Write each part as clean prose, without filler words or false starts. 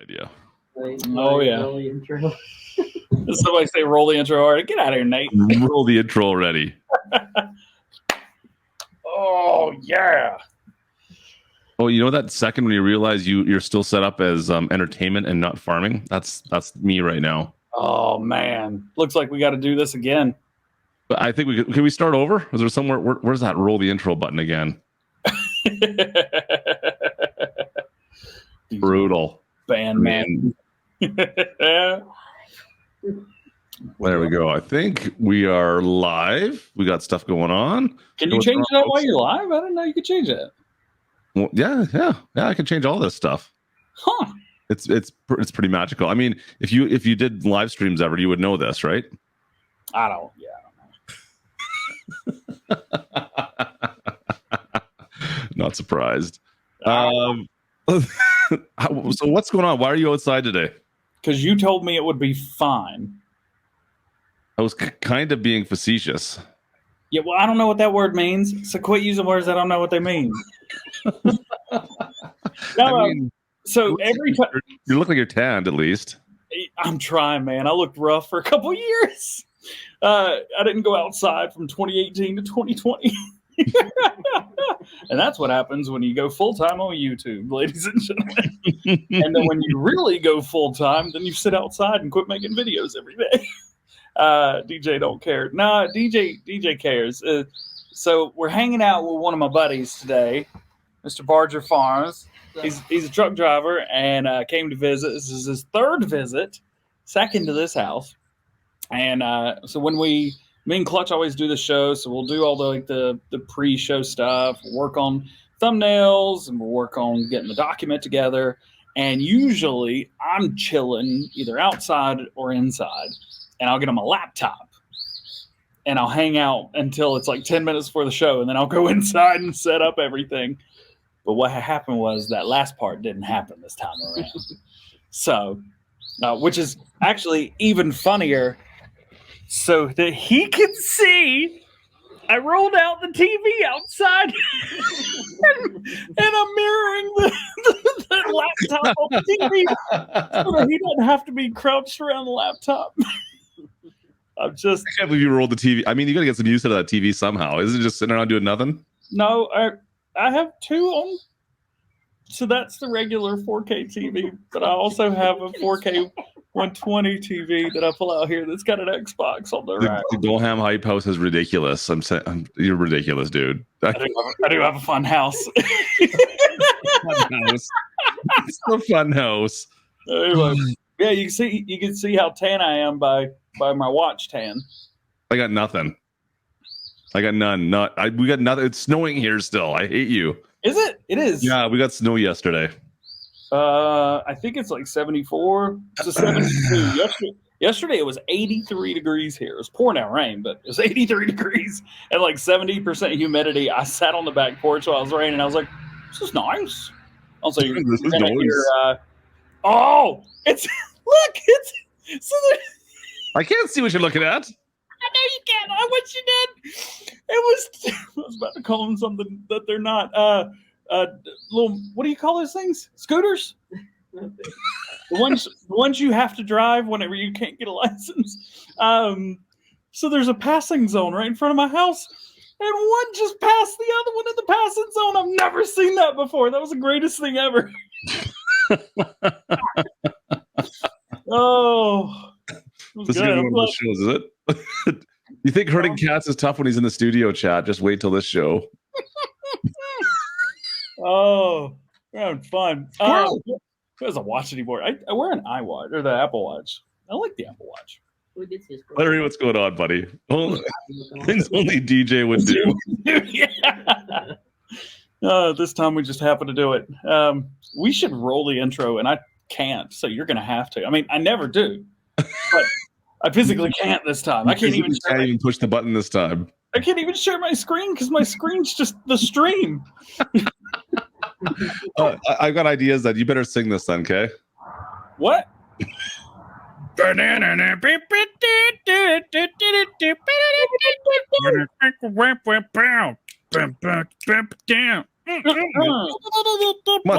idea. Oh, yeah. Roll the intro. Somebody say roll the intro already. Get out of here, Nate. Roll the intro already. Oh, yeah. Oh, you know that second when you realize you're still set up as entertainment and not farming? That's me right now. Oh, man. Looks like we got to do this again. But I think can we start over? Is there somewhere? Where's that roll the intro button again? Brutal. Band man. There we go. I think we are live. We got stuff going on. Can you change that while you're live? I didn't know you could change that. Well, yeah. I can change all this stuff. Huh. It's pretty magical. I mean, if you did live streams ever, you would know this, right? I don't know. Not surprised. So what's going on? Why are you outside today? Because you told me it would be fine. I was kind of being facetious. Yeah, well, I don't know what that word means, so quit using words I don't know what they mean. So every time you look like you're tanned, at least. I'm trying, man. I looked rough for a couple of years. I didn't go outside from 2018 to 2020. And that's what happens when you go full-time on YouTube, ladies and gentlemen. And then when you really go full-time, then you sit outside and quit making videos every day. DJ don't care. Nah, DJ cares. So we're hanging out with one of my buddies today, Mr. Barger Farms. He's a truck driver and came to visit. This is his third visit, second to this house. And so when me and Clutch always do the show, so we'll do all the pre-show stuff, we'll work on thumbnails, and we'll work on getting the document together. And usually I'm chilling either outside or inside, and I'll get on my laptop, and I'll hang out until it's like 10 minutes before the show, and then I'll go inside and set up everything. But what happened was that last part didn't happen this time around. So, which is actually even funnier. So that he can see, I rolled out the TV outside and I'm mirroring the laptop on the TV so that he doesn't have to be crouched around the laptop. I can't believe you rolled the TV. I mean, you got to get some use out of that TV somehow. Is it just sitting around doing nothing? No, I have two on. So that's the regular 4K TV, but I also have a 4K 120 TV that I pull out here that's got an Xbox on the rack. The GAMECHANGIng hype house is ridiculous. You're ridiculous, dude. I do have a fun house. It's a fun house. Anyway, yeah, you can see how tan I am by my watch tan. I got nothing. I got none. We got nothing. It's snowing here still. I hate you. Is it? It is. Yeah, we got snow yesterday. I think it's like 74 to 72. Yesterday it was 83 degrees here. It was pouring out rain, but it was 83 degrees and like 70% humidity. I sat on the back porch while it was raining. I was like, "This is nice." Also, you're gonna hear. It's look. It's so. I can't see what you're looking at. I know you can't. I wish you did. I was about to call them something that they're not. Little, what do you call those things? Scooters? the ones you have to drive whenever you can't get a license. So there's a passing zone right in front of my house, and one just passed the other one in the passing zone. I've never seen that before. That was the greatest thing ever. Oh. This is one of the shows, is it? You think herding cats is tough when he's in the studio chat? Just wait till this show. Oh, we're having fun. Who doesn't watch anymore? I wear an iWatch or the Apple Watch. I like the Apple Watch. Larry, what's going on, buddy? Things only DJ would do. Yeah. This time we just happened to do it. We should roll the intro, and I can't, so you're going to have to. I mean, I never do, but I physically can't this time. I can't even push the button this time. I can't even share my screen because my screen's just the stream. I've got ideas that you better sing this then, okay? What? Come on,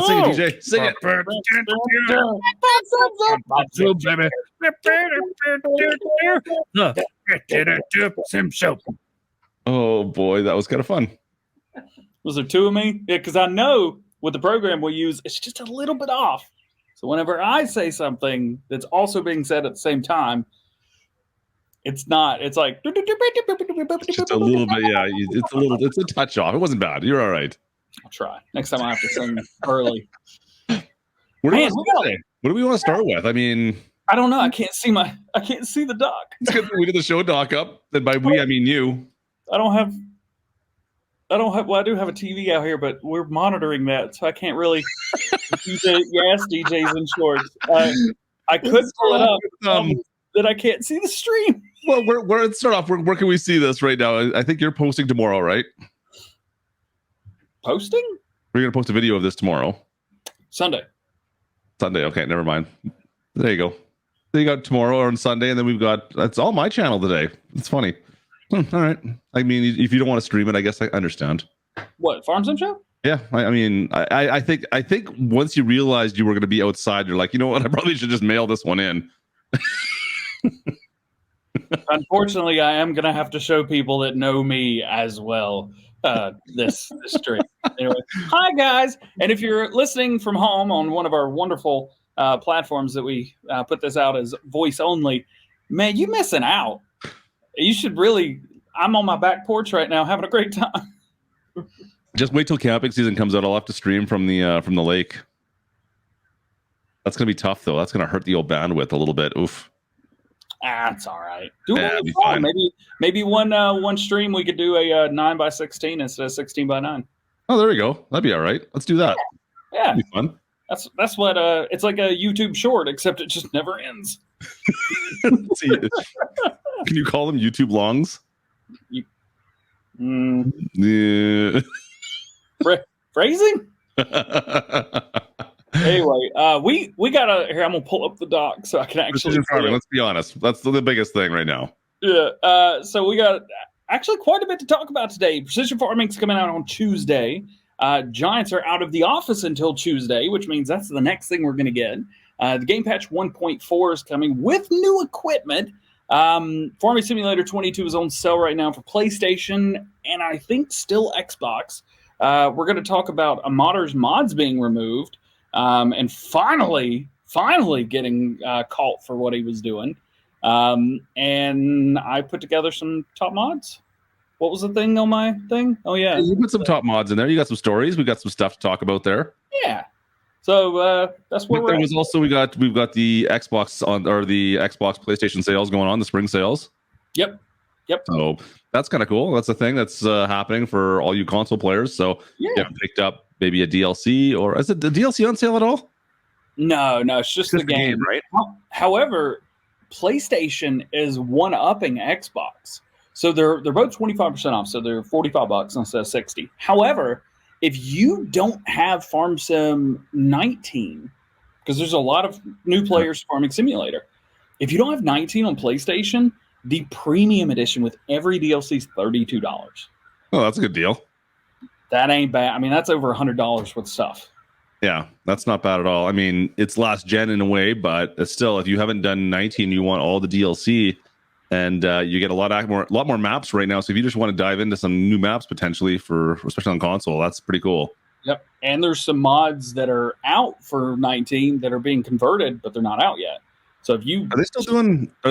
sing it, DJ. Sing it. Oh boy, that was kind of fun. Was there two of me? Yeah, because I know with the program we use, it's just a little bit off. So whenever I say something that's also being said at the same time, it's not. It's like It's just a little bit, yeah. It's a touch off. It wasn't bad. You're all right. I'll try. Next time I have to sing early. What do we want to start with? I mean, I don't know. I can't see the doc. it's good that we did the show doc up. And by we, I mean you. I don't have. Well, I do have a TV out here, but we're monitoring that, so I can't really. DJ's in shorts. I could pull it up. That I can't see the stream. Well, let's start off. Where can we see this right now? I think you're posting tomorrow, right? Posting? We're gonna post a video of this tomorrow. Sunday. Okay, never mind. There you go. Then you got tomorrow or on Sunday, and then that's all my channel today. It's funny. All right. I mean, if you don't want to stream it, I guess I understand. What, Farm Sim Show? Yeah, I mean, I think once you realized you were going to be outside, you're like, you know what? I probably should just mail this one in. Unfortunately, I am going to have to show people that know me as well this stream. Anyway, hi guys, and if you're listening from home on one of our wonderful platforms that we put this out as voice only, man, you missing out. You should really. I'm on my back porch right now, having a great time. Just wait till camping season comes out. I'll have to stream from the lake. That's gonna be tough though. That's gonna hurt the old bandwidth a little bit. Oof. It's all right. Do it on the phone. Maybe one stream we could do a 9x16 instead of 16x9. Oh, there we go. That'd be all right. Let's do that. Yeah. That'd be fun. That's what it's like a YouTube short, except it just never ends. See, can you call them YouTube longs? Yeah. Phrasing? Anyway, we gotta here. I'm gonna pull up the doc so I can actually. Let's be honest. That's the biggest thing right now. Yeah. So we got actually quite a bit to talk about today. Precision farming's coming out on Tuesday. Giants are out of the office until Tuesday, which means that's the next thing we're gonna get. The Game Patch 1.4 is coming with new equipment. Farming Simulator 22 is on sale right now for PlayStation and I think still Xbox. We're going to talk about a modder's mods being removed and finally getting caught for what he was doing. And I put together some top mods. What was the thing on my thing? Oh, yeah. You put some top mods in there. You got some stories. We got some stuff to talk about there. Yeah. So that's where we're at. We've got the Xbox the Xbox PlayStation sales going on, the spring sales. Yep. So that's kind of cool. That's a thing that's happening for all you console players. So you haven't picked up maybe a DLC, or is it the DLC on sale at all? No, it's just the game, right? However, PlayStation is one-upping Xbox. So they're both 25% off. So they're $45 instead of 60. However, if you don't have Farm Sim 19, because there's a lot of new players Farming Simulator, if you don't have 19 on PlayStation, the premium edition with every DLC is $32. Oh, that's a good deal. That ain't bad. I mean, that's over $100 worth of stuff. Yeah, that's not bad at all. I mean, it's last gen in a way, but still, if you haven't done 19, you want all the DLC. And you get a lot more maps right now. So if you just want to dive into some new maps potentially especially on console, that's pretty cool. Yep. And there's some mods that are out for 19 that are being converted, but they're not out yet. So if you are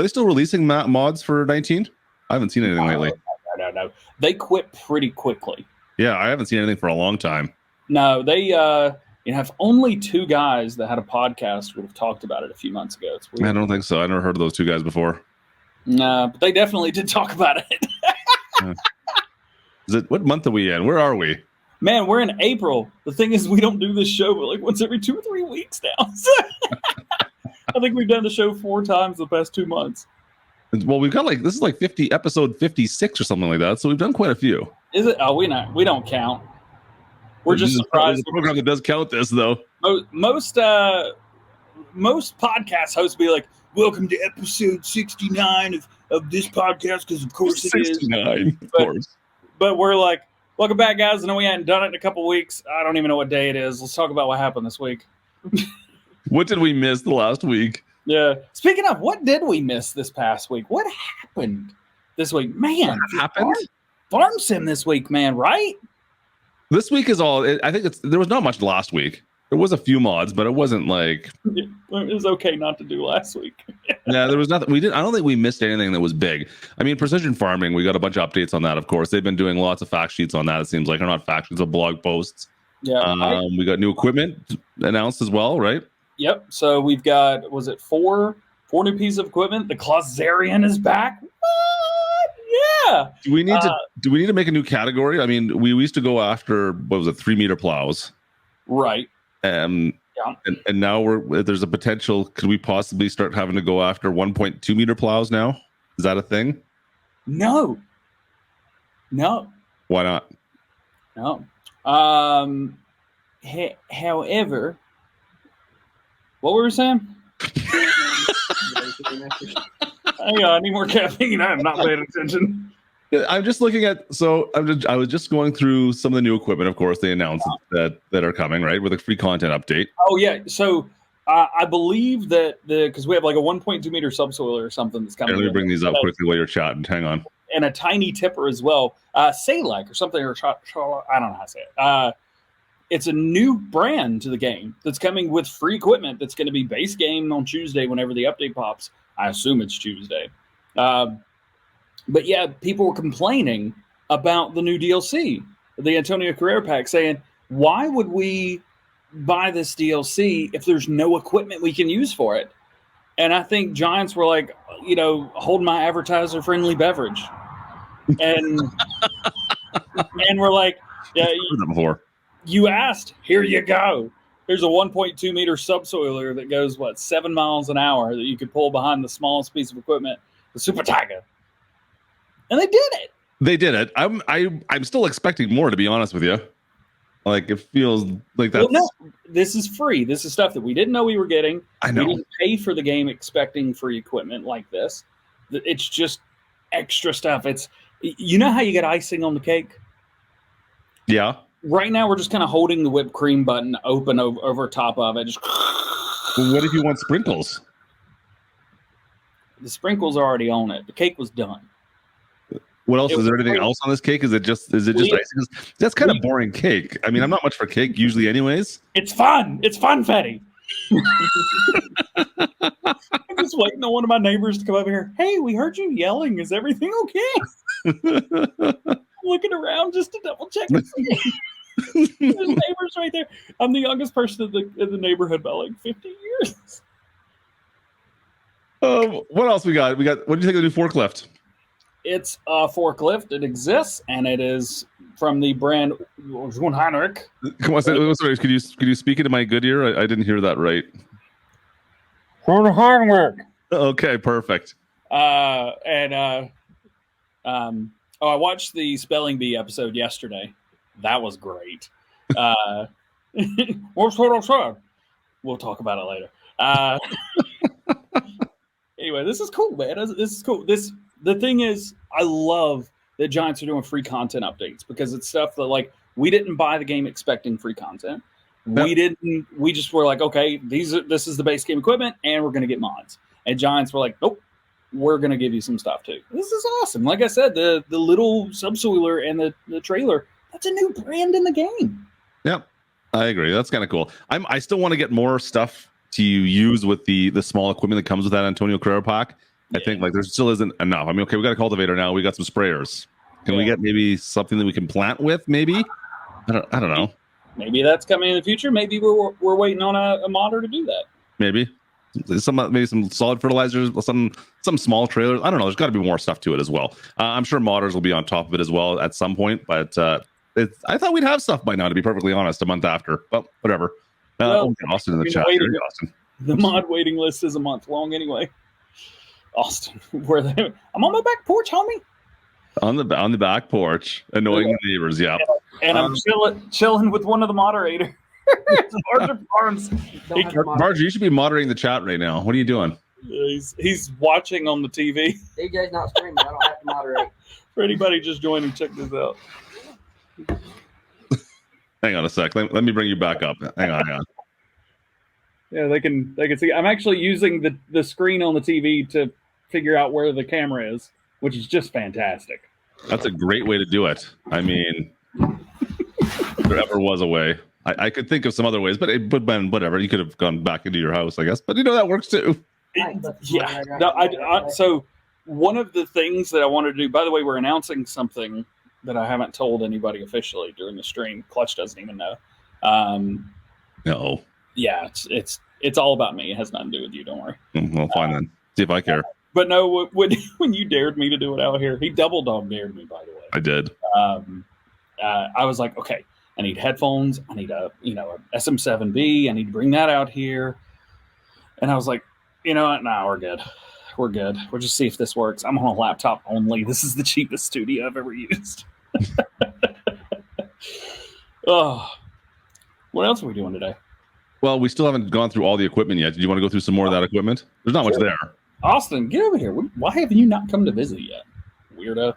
they still releasing mods for 19? I haven't seen anything lately. No. They quit pretty quickly. Yeah, I haven't seen anything for a long time. No, they have only two guys that had a podcast would have talked about it a few months ago. It's weird. I don't think so. I never heard of those two guys before. No, but they definitely did talk about it. What month are we in? Where are we? Man, we're in April. The thing is, we don't do this show but like once every 2 or 3 weeks now. I think we've done the show 4 times the past 2 months. Well, we've got this is like episode 56 or something like that. So we've done quite a few. Is it? Oh, we don't count. We're just surprised. There's a program that does count this though. Most podcast hosts be like, "Welcome to episode 69 of this podcast," because of course it is. 69, of course. But we're like, "Welcome back, guys." I know we hadn't done it in a couple weeks. I don't even know what day it is. Let's talk about what happened this week. What did we miss the last week? Yeah. Speaking of, what did we miss this past week? What happened this week? Man, What happened? Farm Sim this week, man, right? This week is all. I think there was not much last week. There was a few mods, but it wasn't like it was okay not to do last week. Yeah, there was nothing. We didn't. I don't think we missed anything that was big. I mean, precision farming. We got a bunch of updates on that. Of course, they've been doing lots of fact sheets on that. It seems like, or not fact sheets, but blog posts. Yeah. We got new equipment announced as well, right? Yep. So we've got, was it four new pieces of equipment? The Clausarian is back. What? Yeah. Do we need to make a new category? I mean, we used to go after, what was it, 3-meter plows, right? Yeah. And now there's a potential. Could we possibly start having to go after 1.2-meter plows now? Is that a thing? No. Why not? No. However, what were we saying? Hang on, I need more caffeine. I'm not paying attention. I'm just looking at. So I was just going through some of the new equipment. Of course, they announced that are coming, right, with a free content update. Oh yeah. So I believe that because we have like a 1.2-meter subsoiler or something that's coming. Let me bring these up quickly while you're chatting. Hang on. And a tiny tipper as well. Salek or something, or I don't know how to say it. It's a new brand to the game that's coming with free equipment that's going to be base game on Tuesday whenever the update pops. I assume it's Tuesday. But yeah, people were complaining about the new DLC, the Antonio Carrera pack, saying, why would we buy this DLC if there's no equipment we can use for it? And I think Giants were like, hold my advertiser-friendly beverage. And we're like, yeah, you asked, here you go. There's a 1.2-meter subsoiler that goes, 7 miles an hour that you could pull behind the smallest piece of equipment, the Super Tiger. And they did it. They did it. I'm still expecting more, to be honest with you. Like, it feels like that's... Well, no, this is free. This is stuff that we didn't know we were getting. I know. We didn't pay for the game expecting free equipment like this. It's just extra stuff. It's, you know how you get icing on the cake? Yeah. Right now, we're just kind of holding the whipped cream button open over top of it. Just... Well, what if you want sprinkles? The sprinkles are already on it. The cake was done. What else? Is there anything else on this cake? Is it just icing? That's kind of boring cake. I mean, I'm not much for cake usually anyways. It's fun. It's fun, Fetty. I'm just waiting on one of my neighbors to come over here. Hey, we heard you yelling. Is everything okay? I'm looking around just to double check. There's neighbors right there. I'm the youngest person in the neighborhood by like 50 years. What else we got? What do you think of the new forklift? It's a forklift. It exists, and it is from the brand Heinrich. Come on, sorry. Could you speak into my good ear? I didn't hear that right. Heinrich. Okay, perfect. I watched the Spelling Bee episode yesterday. That was great. What's what I said? We'll talk about it later. Anyway, this is cool, man. This is cool. The thing is, I love that Giants are doing free content updates because it's stuff that, like, we didn't buy the game expecting free content. Yep. We just were like, okay, this is the base game equipment, and we're going to get mods. And Giants were like, nope, we're going to give you some stuff too. This is awesome. Like I said, the little subsoiler and the trailer, that's a new brand in the game. Yep, I agree. That's kind of cool. I still want to get more stuff to use with the small equipment that comes with that Antonio Carrera pack. I think like there still isn't enough. I mean, okay, we got a cultivator now. We got some sprayers. Can we get maybe something that we can plant with? Maybe I don't know. Maybe that's coming in the future. Maybe we're waiting on a modder to do that. Maybe some solid fertilizers, some small trailers. I don't know. There's got to be more stuff to it as well. I'm sure modders will be on top of it as well at some point. But I thought we'd have stuff by now. To be perfectly honest, a month after. But whatever. Austin in the chat. Austin. The mod waiting list is a month long anyway. Austin, I'm on my back porch, homie. On the back porch, annoying the neighbors. Yeah, and I'm chilling with one of the moderators. Marge, you should be moderating the chat right now. What are you doing? He's watching on the TV. DJ's not streaming. I don't have to moderate. For anybody just joining, check this out. Hang on a sec. Let me bring you back up. Hang on. Yeah, they can see. I'm actually using the screen on the TV to figure out where the camera is, which is just fantastic. That's a great way to do it. I mean, if there ever was a way. I could think of some other ways, but Ben, whatever. You could have gone back into your house, I guess. But that works too. Yeah. No, so one of the things that I wanted to do, by the way, we're announcing something that I haven't told anybody officially during the stream. Clutch doesn't even know. No. Yeah, it's all about me. It has nothing to do with you. Don't worry. Well, fine then. See if I care. But no, when you dared me to do it out here, he double dog dared me. By the way, I did. I was like, okay, I need headphones. I need a SM7B. I need to bring that out here. And I was like, you know what? Nah, we're good. We're good. We'll just see if this works. I'm on a laptop only. This is the cheapest studio I've ever used. Oh, what else are we doing today? Well, we still haven't gone through all the equipment yet. Did you want to go through some more of that equipment? There's not much there. Austin, get over here. Why have you not come to visit yet, weirdo?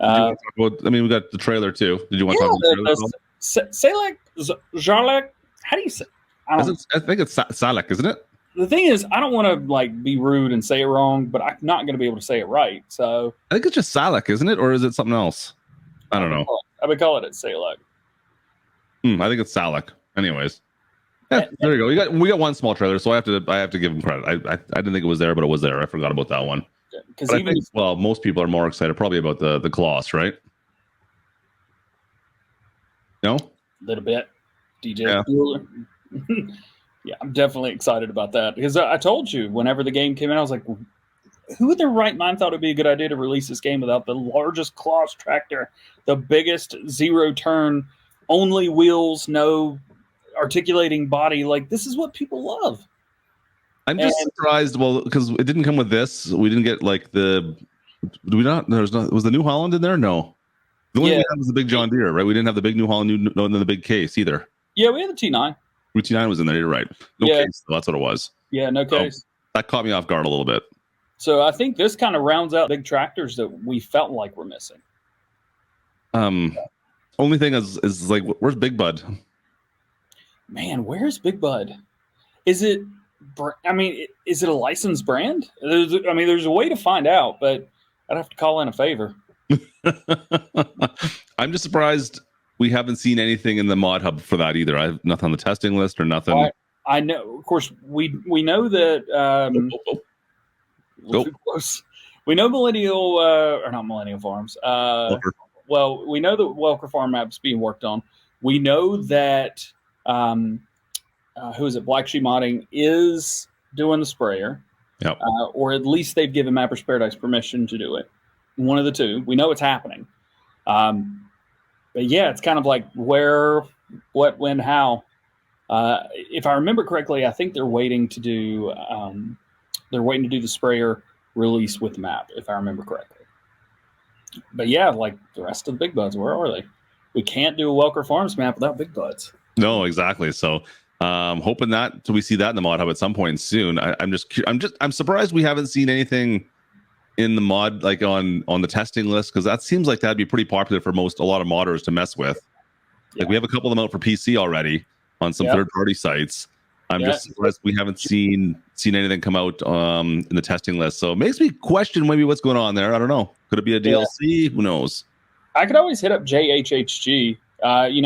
We got the trailer too. Did you want to talk about the trailer? Salek, Jarlek. How do you say? I think it's Salek, isn't it? The thing is, I don't want to be rude and say it wrong, but I'm not going to be able to say it right. So I think it's just Salek, isn't it, or is it something else? I don't know. I would call it Salek. I think it's Salek. Anyways, yeah, there you go. We got one small trailer, so I have to give him credit. I didn't think it was there, but it was there. I forgot about that one. Because I think most people are more excited probably about the Colossus, right? No, a little bit. DJ Bueller. Yeah, I'm definitely excited about that because I told you whenever the game came out, I was like, who in their right mind thought it'd be a good idea to release this game without the largest Colossus tractor, the biggest zero turn, only wheels, no articulating body? Like, this is what people love. I'm just surprised. Well, because it didn't come with this. We didn't get like the. Do we not? Was the New Holland in there? No. The only thing we had was the big John Deere, right? We didn't have the big New Holland, no, the big case either. Yeah, we had the T9. T9 was in there. You're right. No case. That's what it was. Yeah, no case. That caught me off guard a little bit. So I think this kind of rounds out big tractors that we felt like were missing. Only thing is like, where's Big Bud? Man, where's Big Bud? Is it? Is it a licensed brand? There's a way to find out, but I'd have to call in a favor. I'm just surprised we haven't seen anything in the mod hub for that either. I have nothing on the testing list or nothing. I know, of course, we know that. Close. We know not Millennial Farms. Well, we know that Welker Farm Map's being worked on. We know that who is it? Black Sheep Modding is doing the sprayer. Yep. Or at least they've given Mappers Paradise permission to do it. One of the two. We know it's happening. But yeah, it's kind of like where, what, when, how. If I remember correctly, I think they're waiting to do the sprayer release with the map, if I remember correctly. But yeah, like the rest of the big buds, where are they? We can't do a Welker Farms map without big buds. No, exactly. So hoping that we see that in the mod hub at some point soon. I'm surprised we haven't seen anything in the mod, like on the testing list, because that seems like that'd be pretty popular for a lot of modders to mess with. Like we have a couple of them out for PC already on some third-party sites. I'm just surprised we haven't seen anything come out in the testing list. So it makes me question maybe what's going on there. I don't know. Could it be a DLC? Who knows? I could always hit up JHHG.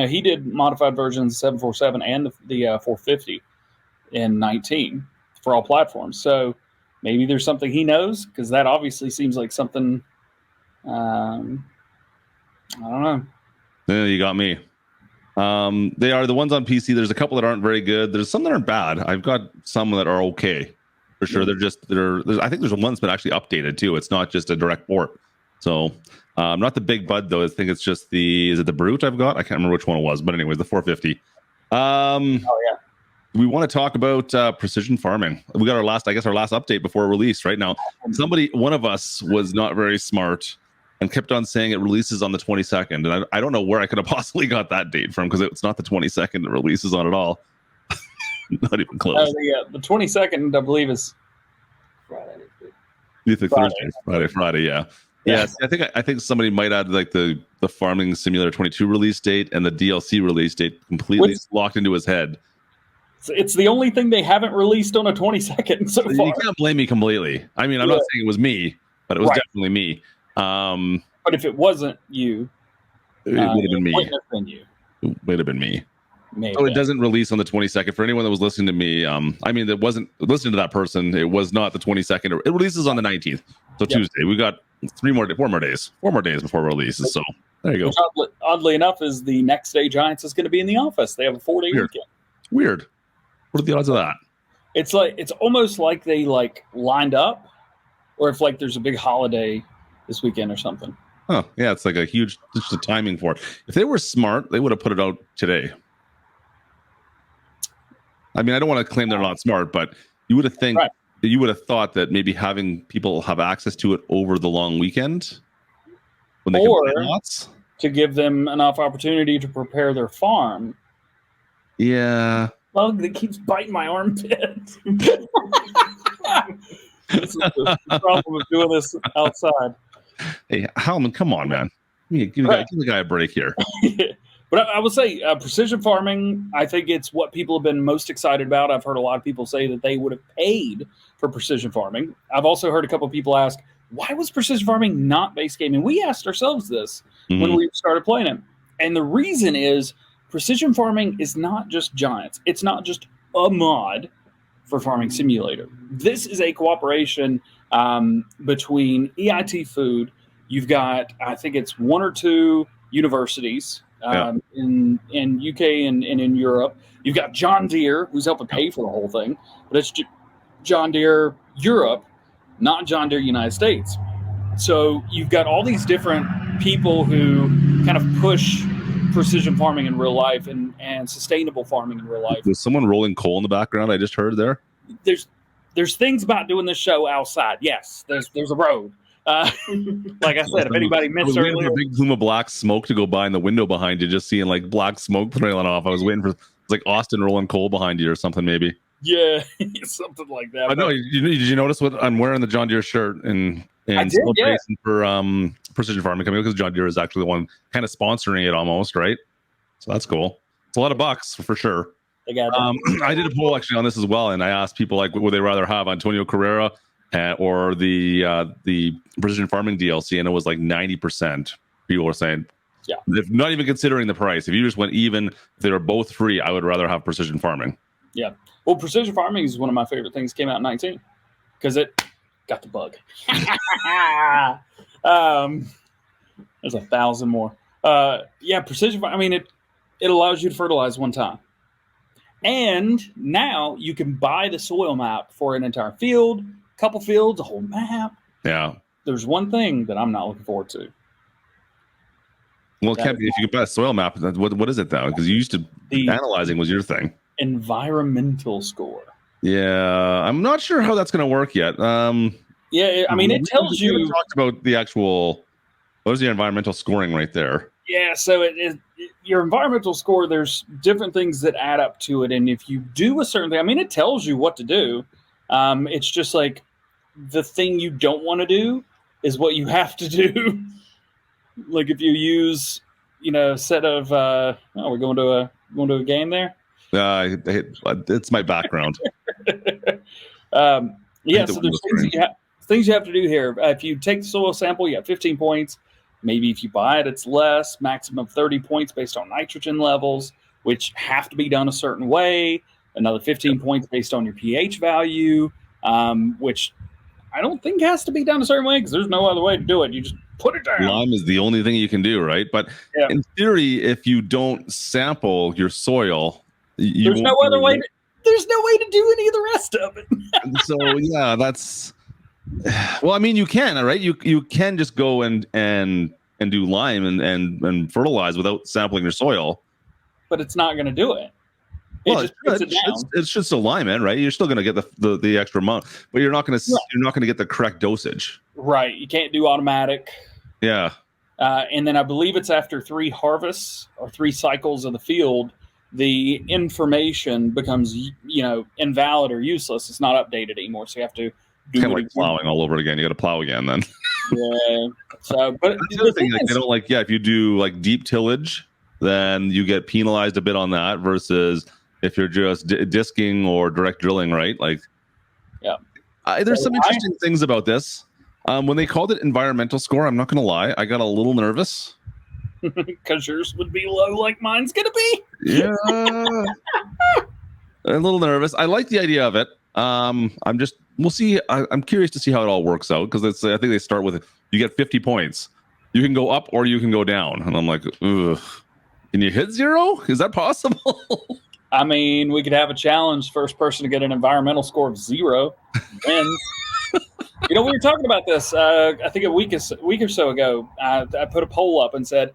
He did modified versions of 747 and the 450 in 19 for all platforms. So maybe there's something he knows, because that obviously seems like something. I don't know. Yeah, you got me. They are the ones on PC. There's a couple that aren't very good. There's some that aren't bad. I've got some that are okay for sure. I think there's one that's been actually updated too. It's not just a direct port. So not the Big Bud though. I think it's just is it the Brute I've got? I can't remember which one it was, but anyways, the 450. We want to talk about precision farming. We got our last update before release right now. One of us was not very smart and kept on saying it releases on the 22nd. And I don't know where I could have possibly got that date from, because it's not the 22nd it releases on at all. Not even close. The 22nd, I believe, is Friday. You think Friday, yeah. Yes, I think somebody might add like the Farming Simulator 22 release date and the DLC release date completely locked into his head. It's the only thing they haven't released on a 22nd so far. You can't blame me completely. I mean, I'm not saying it was me, but it was definitely me. But if it wasn't you, it would have been me. Wouldn't have been you. It would have been me. Maybe. So it doesn't release on the 22nd. For anyone that was listening to me, I mean, that wasn't listening to that person. It was not the 22nd. It releases on the 19th. So Tuesday. We got 4 more days before it releases. So there you go. Which, oddly enough, is the next day Giants is going to be in the office. They have a 4-day weekend. Weird. What are the odds of that? It's almost like they lined up, or if there's a big holiday this weekend or something. Oh yeah, it's like just the timing for it. If they were smart, they would have put it out today. I mean, I don't want to claim they're not smart, but you would have thought that maybe having people have access to it over the long weekend, when they can lots, to give them enough opportunity to prepare their farm. Yeah. Bug that keeps biting my armpit. This is the problem of doing this outside. Hey, Hellman, come on, man. Give the guy a break here. But I would say precision farming, I think it's what people have been most excited about. I've heard a lot of people say that they would have paid for precision farming. I've also heard a couple of people ask, why was precision farming not base game? And we asked ourselves this when we started playing it. And the reason is precision farming is not just Giants. It's not just a mod for Farming Simulator. This is a cooperation between EIT Food. You've got, I think it's 1 or 2 universities in UK and in Europe. You've got John Deere, who's helping pay for the whole thing, but it's John Deere Europe, not John Deere United States. So you've got all these different people who kind of push precision farming in real life and sustainable farming in real life. Was someone rolling coal in the background? I just heard there. There's things about doing this show outside. Yes, there's a road. Like I said, if anybody missed earlier, a big plume of black smoke to go by in the window behind you, just seeing black smoke trailing off. I was waiting for it's like Austin rolling coal behind you or something, maybe. Yeah, something like that. But no, did you notice what I'm wearing? The John Deere shirt and celebration for precision farming coming because John Deere is actually the one kind of sponsoring it almost, right? So that's cool. It's a lot of bucks for sure. I did a poll actually on this as well, and I asked people would they rather have Antonio Carrera or the precision farming DLC, and it was 90% people were saying, if not even considering the price, if you just went even, if they were both free, I would rather have precision farming. Yeah, well, precision farming is one of my favorite things. Came out in 19 because it got the bug. There's 1,000 more. Precision farming. I mean, it allows you to fertilize one time. And now you can buy the soil map for an entire field, couple fields, a whole map. Yeah. There's one thing that I'm not looking forward to. Well, if you could buy a soil map, what is it though? Because you used to analyzing was your thing. Environmental score. Yeah, I'm not sure how that's going to work yet. It tells you. We talked about the actual. What is the environmental scoring right there? Yeah, so your environmental score, there's different things that add up to it. And if you do a certain thing, it tells you what to do. It's just the thing you don't want to do is what you have to do. If you use, a set of, we're going to a game there. It's my background. So there's things you have to do here. If you take the soil sample, you have 15 points. Maybe if you buy it, it's less, maximum 30 points based on nitrogen levels, which have to be done a certain way. Another 15 points based on your pH value, which I don't think has to be done a certain way because there's no other way to do it. You just put it down. Lime is the only thing you can do, right? But in theory, if you don't sample your soil, there's no way to do any of the rest of it. So that's. Well, you can, right? You can just go and do lime and fertilize without sampling your soil, but it's not going to do it. It's just alignment, right? You're still going to get the extra amount, but you're not going to get the correct dosage. Right. You can't do automatic. Yeah. And then I believe it's after 3 harvests or 3 cycles of the field, the information becomes invalid or useless. It's not updated anymore, so you have to. Kind of like plowing all over again. You got to plow again then. Yeah. So, but the other thing I don't like. Yeah, if you do deep tillage, then you get penalized a bit on that versus if you're just disking or direct drilling, right? Like, Yeah. There's So some interesting things about this. When they called it environmental score, I'm not going to lie, I got a little nervous. Because yours would be low like mine's going to be. Yeah. A little nervous. I like the idea of it. We'll see. I'm curious to see how it all works out, because I think they start with, you get 50 points. You can go up or you can go down. And I'm like, ugh. Can you hit 0? Is that possible? I mean, we could have a challenge. First person to get an environmental score of 0 wins. We were talking about this, I think a week or so ago. I put a poll up and said,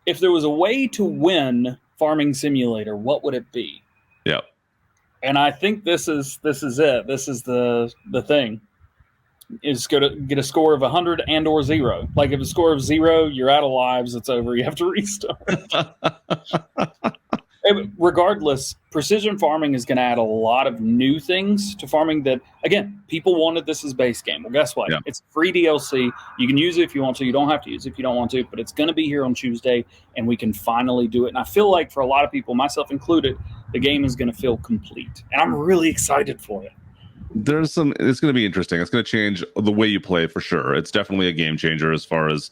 if there was a way to win Farming Simulator, what would it be? Yeah. And I think this is it. This is the thing. Is going to get a score of 100 and or 0. Like, if a score of 0, you're out of lives. It's over. You have to restart. Regardless, precision farming is going to add a lot of new things to farming that, again, people wanted this as base game. Well, guess what? Yeah. It's free DLC. You can use it if you want to. You don't have to use it if you don't want to, but it's going to be here on Tuesday, and we can finally do it. And I feel like for a lot of people, myself included, the game is going to feel complete. And I'm really excited for it. It's going to be interesting. It's going to change the way you play for sure. It's definitely a game changer as far as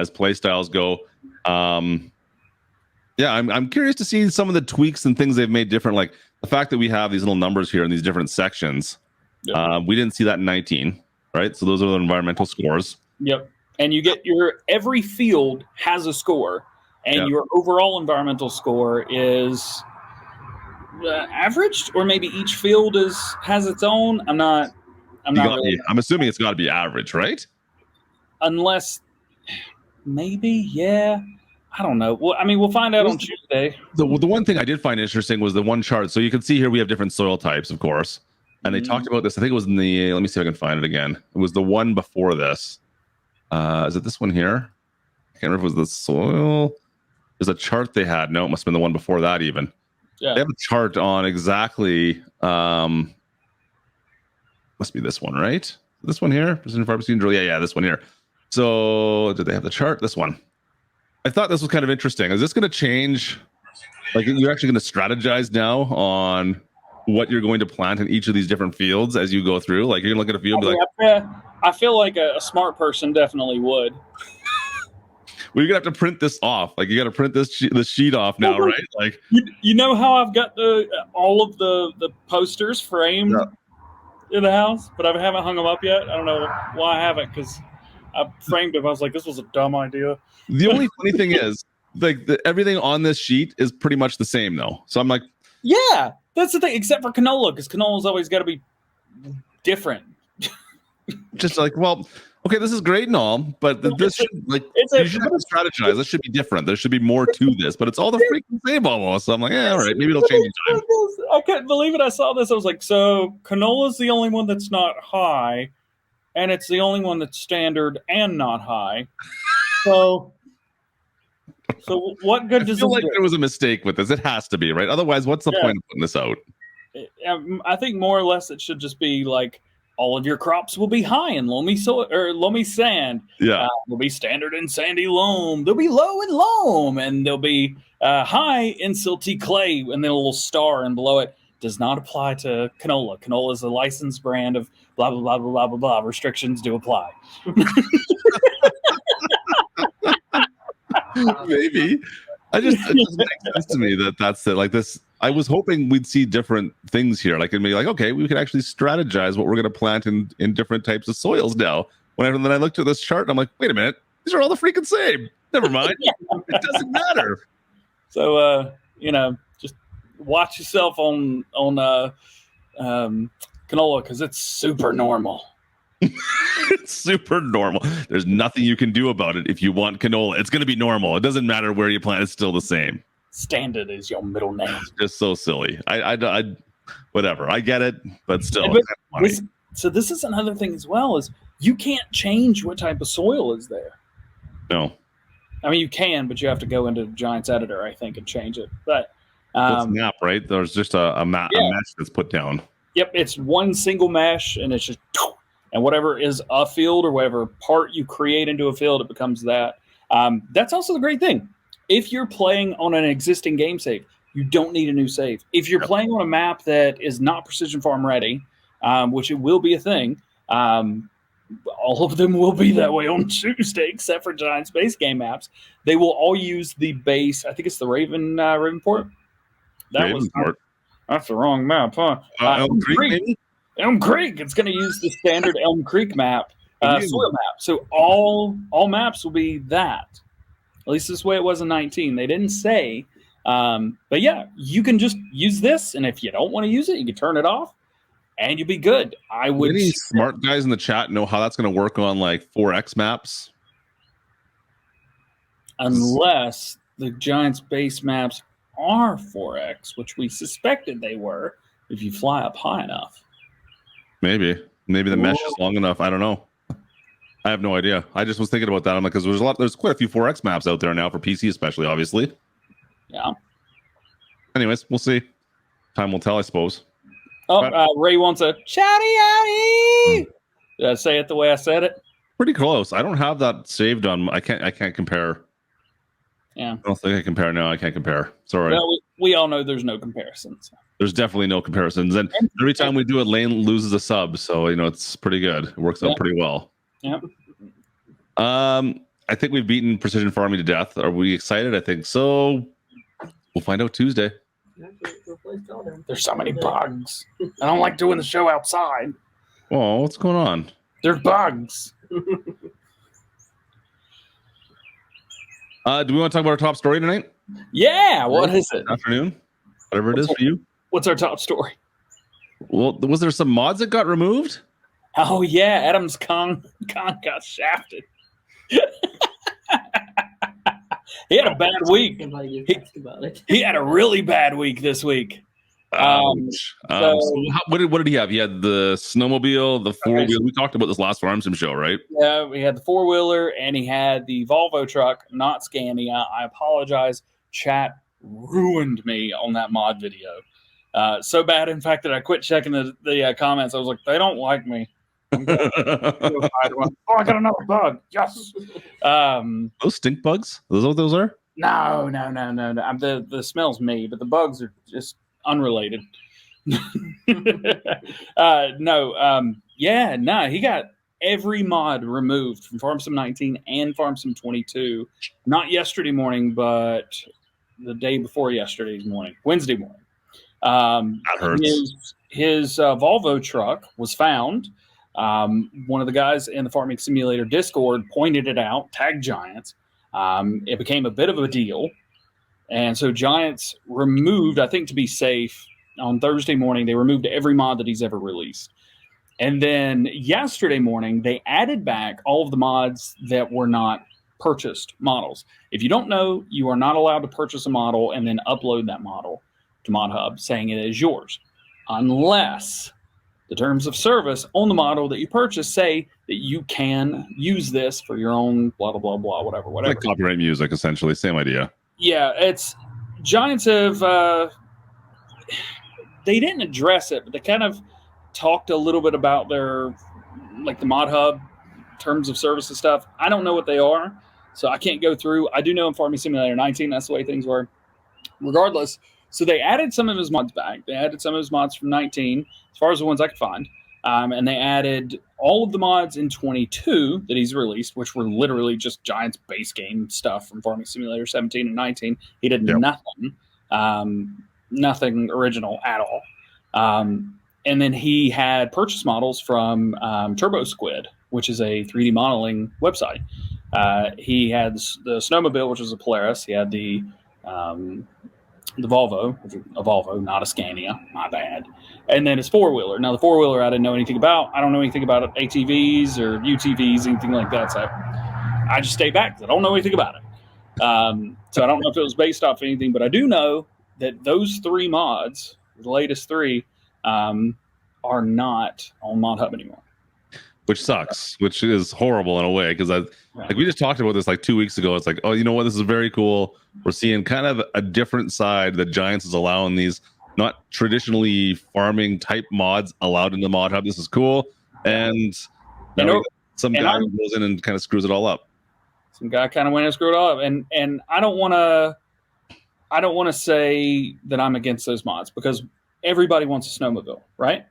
play styles go. Yeah, I'm curious to see some of the tweaks and things they've made different, like the fact that we have these little numbers here in these different sections. Yep. We didn't see that in 19, right? So those are the environmental scores. Yep. And you get every field has a score, and your overall environmental score is averaged, or maybe each field has its own. I'm not really. I'm assuming it's got to be average, right? Unless, maybe, yeah. I don't know. Well, I mean, we'll find out on Tuesday. The one thing I did find interesting was the one chart. So you can see here we have different soil types, of course, and they talked about this. I think it was in the. Let me see if I can find it again. It was the one before this. Is it this one here? I can't remember if it was the soil. There's a chart they had. No, it must have been the one before that even. Yeah. They have a chart on exactly. Must be this one, right? This one here. Precision farm drill. Yeah, this one here. So did they have the chart? This one. I thought this was kind of interesting. Is this going to change? Like, you're actually going to strategize now on what you're going to plant in each of these different fields as you go through? Like, you're going to look at a field and be like, I feel like a smart person definitely would. Well, you're gonna have to print this off. Like, you got to print the sheet off now, right? Like, you know how I've got all of the posters framed in the house, but I haven't hung them up yet. I don't know why I haven't, because I framed them. I was like, this was a dumb idea. The only funny thing is, like, everything on this sheet is pretty much the same, though. So I'm like, yeah, that's the thing, except for canola, because canola's always got to be different. Just like, well, okay, this is great and all, but you should have to strategize. This should be different. There should be more to this, but it's all the freaking same almost. So I'm like, yeah, all right, maybe it'll change in time. I couldn't believe it. I saw this. I was like, so canola's the only one that's not high, and it's the only one that's standard and not high. So what good does it do? I feel like there was a mistake with this. It has to be, right? Otherwise, what's the point of putting this out? I think more or less it should just be like, all of your crops will be high in loamy soil or loamy sand. Yeah, they'll be standard in sandy loam. They'll be low in loam, and they'll be high in silty clay. And then a little star, and below it does not apply to canola. Canola is a licensed brand of blah blah blah blah blah blah blah. Restrictions do apply. Maybe. It just makes sense to me that's it. Like this. I was hoping we'd see different things here. Like, it'd be like, okay, we could actually strategize what we're going to plant in different types of soils now. Then I looked at this chart and I'm like, wait a minute, these are all the freaking same. Never mind. It doesn't matter. So, just watch yourself on canola, because it's super normal. It's super normal. There's nothing you can do about it if you want canola. It's going to be normal. It doesn't matter where you plant. It's still the same. Standard is your middle name. It's just so silly. I whatever. I get it, but still. So this is another thing as well, is you can't change what type of soil is there. No. I mean, you can, but you have to go into Giants Editor, I think, and change it. But it's a map, right? There's just a mesh that's put down. Yep, it's one single mesh, and it's just, and whatever is a field or whatever part you create into a field, it becomes that. That's also the great thing. If you're playing on an existing game save, you don't need a new save. If you're playing on a map that is not Precision Farm ready, which it will be a thing, all of them will be that way on Tuesday, except for Giant Space game maps. They will all use the base. I think it's the Ravenport. That's the wrong map, huh? Elm Creek, maybe? Elm Creek. It's going to use the standard Elm Creek map, soil map. So all maps will be that. At least this way it was in 19. They didn't say, but yeah, you can just use this, and if you don't want to use it, you can turn it off, and you'll be good. I would. Any smart guys in the chat know how that's going to work on like 4X maps? Unless the Giants base maps are 4X, which we suspected they were, if you fly up high enough. Maybe the mesh is long enough. I don't know. I have no idea. I just was thinking about that. I'm like, because there's quite a few 4X maps out there now for PC, especially, obviously. Yeah. Anyways, we'll see. Time will tell, I suppose. Oh, Ray wants a shouty outy. Did I say it the way I said it? Pretty close. I don't have that saved on. I can't compare. Yeah. I don't think I compare. No, I can't compare. Sorry. Well, we all know there's no comparisons. There's definitely no comparisons. And every time we do it, Lane loses a sub. So, it's pretty good. It works out pretty well. Yeah. I think we've beaten precision farming to death. Are we excited? I think so. We'll find out Tuesday. There's so many bugs. I don't like doing the show outside. Oh, what's going on? There's bugs. Do we want to talk about our top story tonight? Yeah. What is it? Afternoon. Whatever it is for you. What's our top story? Well, was there some mods that got removed? Oh, yeah. Adam's Kong got shafted. He had a bad week. He had a really bad week this week. So what did he have? He had the snowmobile, the four-wheel. We talked about this last Farm Sim show, right? Yeah, we had the four-wheeler, and he had the Volvo truck, not Scania. I apologize. Chat ruined me on that mod video. So bad, in fact, that I quit checking the comments. I was like, they don't like me. I got another bug. Yes. Those stink bugs? Those what those are? No. The smell's me, but the bugs are just unrelated. He got every mod removed from Farm Sim 19 and Farm Sim 22. Not yesterday morning, but the day before yesterday's morning, Wednesday morning. That hurts. His Volvo truck was found. One of the guys in the Farming Simulator Discord pointed it out, tagged Giants. It became a bit of a deal. And so Giants removed, I think to be safe, on Thursday morning, they removed every mod that he's ever released. And then yesterday morning, they added back all of the mods that were not purchased models. If you don't know, you are not allowed to purchase a model and then upload that model to ModHub saying it is yours. Unless the terms of service on the model that you purchase say that you can use this for your own blah, blah, blah, blah, whatever. Like copyright music, essentially. Same idea. Yeah, it's Giants have they didn't address it, but they kind of talked a little bit about their like the ModHub terms of service and stuff. I don't know what they are, so I can't go through. I do know in Farming Simulator 19 that's the way things were. Regardless, so they added some of his mods back. They added some of his mods from 19, as far as the ones I could find. And they added all of the mods in 22 that he's released, which were literally just Giants base game stuff from Farming Simulator 17 and 19. He did nothing original at all. And then he had purchase models from Turbo Squid, which is a 3D modeling website. He had the snowmobile, which was a Polaris. He had the Volvo, which was a Volvo, not a Scania, my bad. And then his four-wheeler. Now, the four-wheeler I didn't know anything about. I don't know anything about ATVs or UTVs, anything like that. So I just stay back. I don't know anything about it. So I don't know if it was based off anything, but I do know that those three mods, the latest three, are not on ModHub anymore. Which sucks, which is horrible in a way, because we just talked about this like 2 weeks ago. It's like, oh, you know what? This is very cool. We're seeing kind of a different side that Giants is allowing these not traditionally farming type mods allowed in the mod hub. This is cool. And some guy goes in and kind of screws it all up. Some guy kind of went and screwed it all up. And I don't want to I don't want to say that I'm against those mods because everybody wants a snowmobile, right?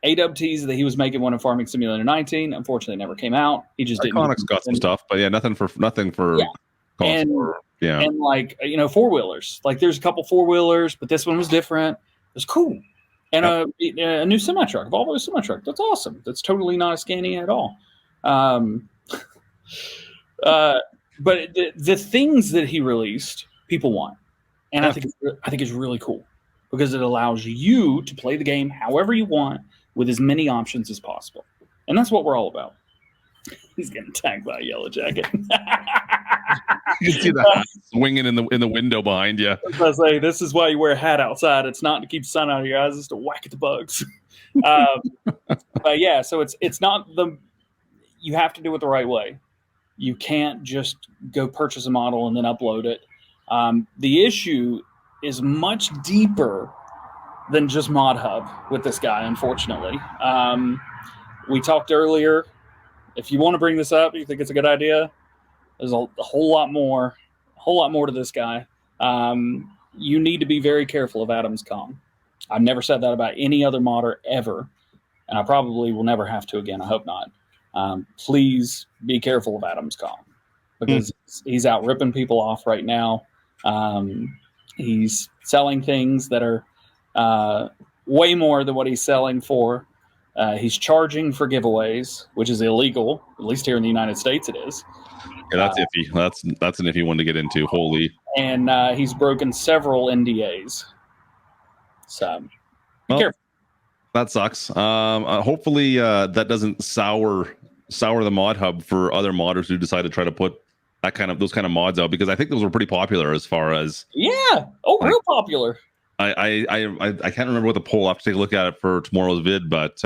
A-Dub teased that he was making one in Farming Simulator 19. Unfortunately, it never came out. He just didn't. Iconic's got some stuff, but yeah, nothing for Yeah. console. And like, you know, four-wheelers. Like there's a couple four-wheelers, but this one was different. It was cool. And a new semi-truck, Volvo semi-truck. That's awesome. That's totally not a Scania at all. But the things that he released, people want. And I think it's really cool because it allows you to play the game however you want with as many options as possible. And that's what we're all about. He's getting tagged by a yellow jacket. You can see the hat swinging in the window behind you. I say, this is why you wear a hat outside. It's not to keep the sun out of your eyes; it's to whack at the bugs. But yeah, so it's not you have to do it the right way. You can't just go purchase a model and then upload it. The issue is much deeper than just Mod Hub with this guy, unfortunately. We talked earlier. If you want to bring this up, you think it's a good idea, there's a whole lot more to this guy. You need to be very careful of Adam's Com. I've never said that about any other modder ever, and I probably will never have to again. I hope not. Please be careful of Adam's Com because he's out ripping people off right now. He's selling things that are way more than what he's selling for. He's charging for giveaways, which is illegal. At least here in the United States, it is. Yeah, that's iffy. That's an iffy one to get into. Holy. And he's broken several NDAs. So be careful. That sucks. Hopefully that doesn't sour the mod hub for other modders who decide to try to put those kind of mods out, because I think those were pretty popular as far as real popular. I can't remember what the poll. I have to take a look at it for tomorrow's vid, but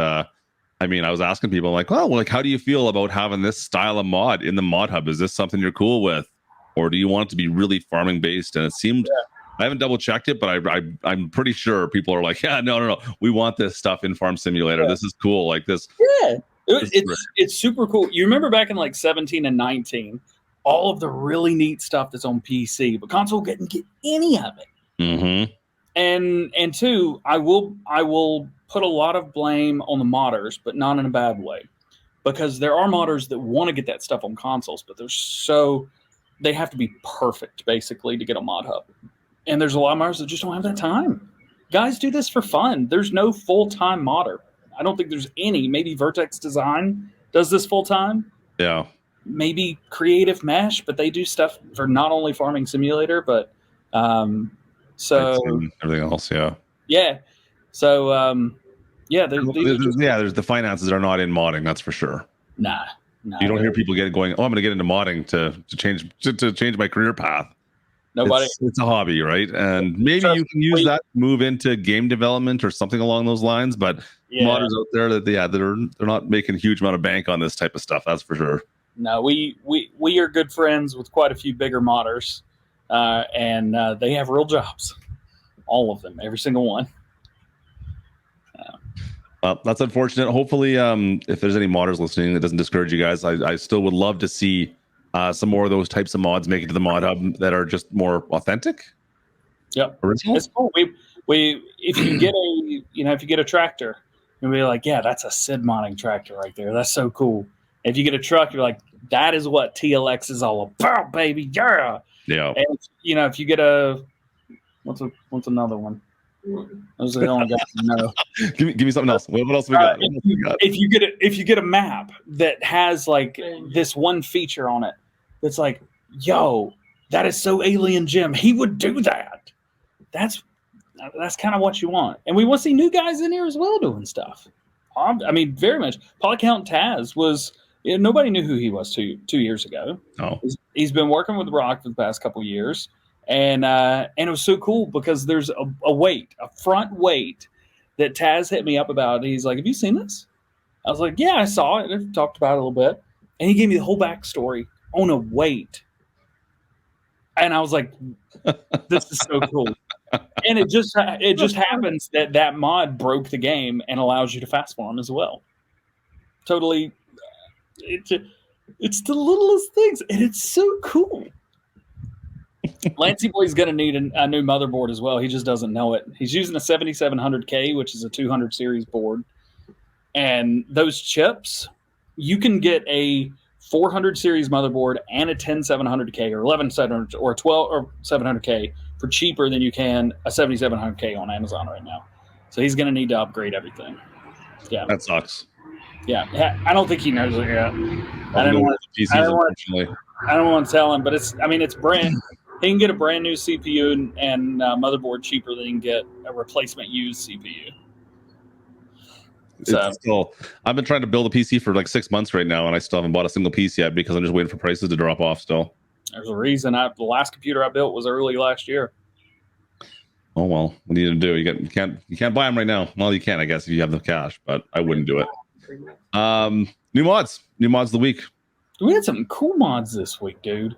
I mean, I was asking people like, how do you feel about having this style of mod in the mod hub? Is this something you're cool with, or do you want it to be really farming based? And it seemed, I haven't double checked it, but I'm pretty sure people are like, no, we want this stuff in Farm Simulator. Yeah. This is cool, like this. Yeah, it's super cool. You remember back in like 17 and 19, all of the really neat stuff that's on PC, but console didn't get any of it. Mm-hmm. And two, I will put a lot of blame on the modders, but not in a bad way, because there are modders that want to get that stuff on consoles, but they have to be perfect basically to get a mod hub. And there's a lot of modders that just don't have that time. Guys do this for fun. There's no full-time modder. I don't think there's any. Maybe Vertex Design does this full-time. Yeah. Maybe Creative Mesh, but they do stuff for not only Farming Simulator, but so everything else. Yeah. So there's the finances are not in modding, that's for sure. Nah. You don't hear people going, I'm going to get into modding to change my career path. Nobody. It's a hobby, right? And maybe you can use that to move into game development or something along those lines. But modders out there they're not making a huge amount of bank on this type of stuff. That's for sure. No, we are good friends with quite a few bigger modders, and they have real jobs. All of them, every single one. Well, that's unfortunate. Hopefully, if there's any modders listening, it doesn't discourage you guys. I still would love to see some more of those types of mods make it to the mod hub that are just more authentic. Yep, original. It's cool. If you get a tractor, you'll be like, yeah, that's a Sid modding tractor right there. That's so cool. If you get a truck, you're like, that is what TLX is all about, baby. Yeah. Yeah. And if you get what's another one? Those are the only guys I know. give me something else. What else we got? If you get a map that has like this one feature on it, that's like, yo, that is so Alien Jim. He would do that. That's kind of what you want, and we want to see new guys in here as well doing stuff. I mean, very much. Polycount Taz was. Nobody knew who he was two years ago. Oh, he's been working with Rock for the past couple of years. And it was so cool because there's a front weight that Taz hit me up about. He's like, have you seen this? I was like, yeah, I saw it. I talked about it a little bit. And he gave me the whole backstory on a weight. And I was like, this is so cool. And it just happens that mod broke the game and allows you to fast farm as well. Totally. It's the littlest things. And it's so cool. Lancey Boy's going to need a new motherboard as well. He just doesn't know it. He's using a 7700K, which is a 200 series board. And those chips, you can get a 400 series motherboard and a 10700K or 11700 or a 12 or 700K for cheaper than you can a 7700K on Amazon right now. So he's going to need to upgrade everything. Yeah, That sucks. yeah. I don't think he knows it yet. I don't want to tell him, but it's brand. He can get a brand new CPU and motherboard cheaper than he can get a replacement used CPU. So I've been trying to build a PC for like 6 months right now, and I still haven't bought a single piece yet because I'm just waiting for prices to drop off still. There's a reason. The last computer I built was early last year. Oh well, what do you do? You can't buy them right now. Well, you can, I guess, if you have the cash, but I wouldn't do it. New mods of the week. We had some cool mods this week, dude.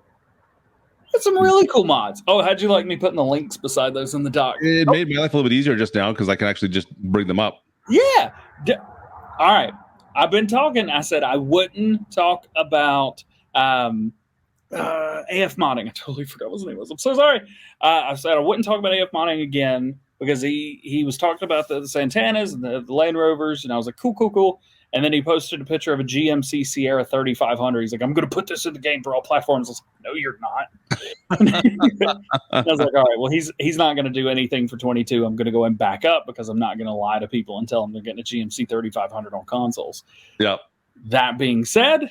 Had some really cool mods. Oh, how'd you like me putting the links beside those in the doc? It made my life a little bit easier just now because I can actually just bring them up. Yeah. All right. I've been talking. I said I wouldn't talk about AF modding. I totally forgot what his name was. I'm so sorry. I said I wouldn't talk about AF modding again because he was talking about the Santanas and the Land Rovers, and I was like, cool. And then he posted a picture of a GMC Sierra 3500. He's like, I'm going to put this in the game for all platforms. I was like, no, you're not. I was like, all right, well, he's not going to do anything for 22. I'm going to go and back up because I'm not going to lie to people and tell them they're getting a GMC 3500 on consoles. Yep. That being said,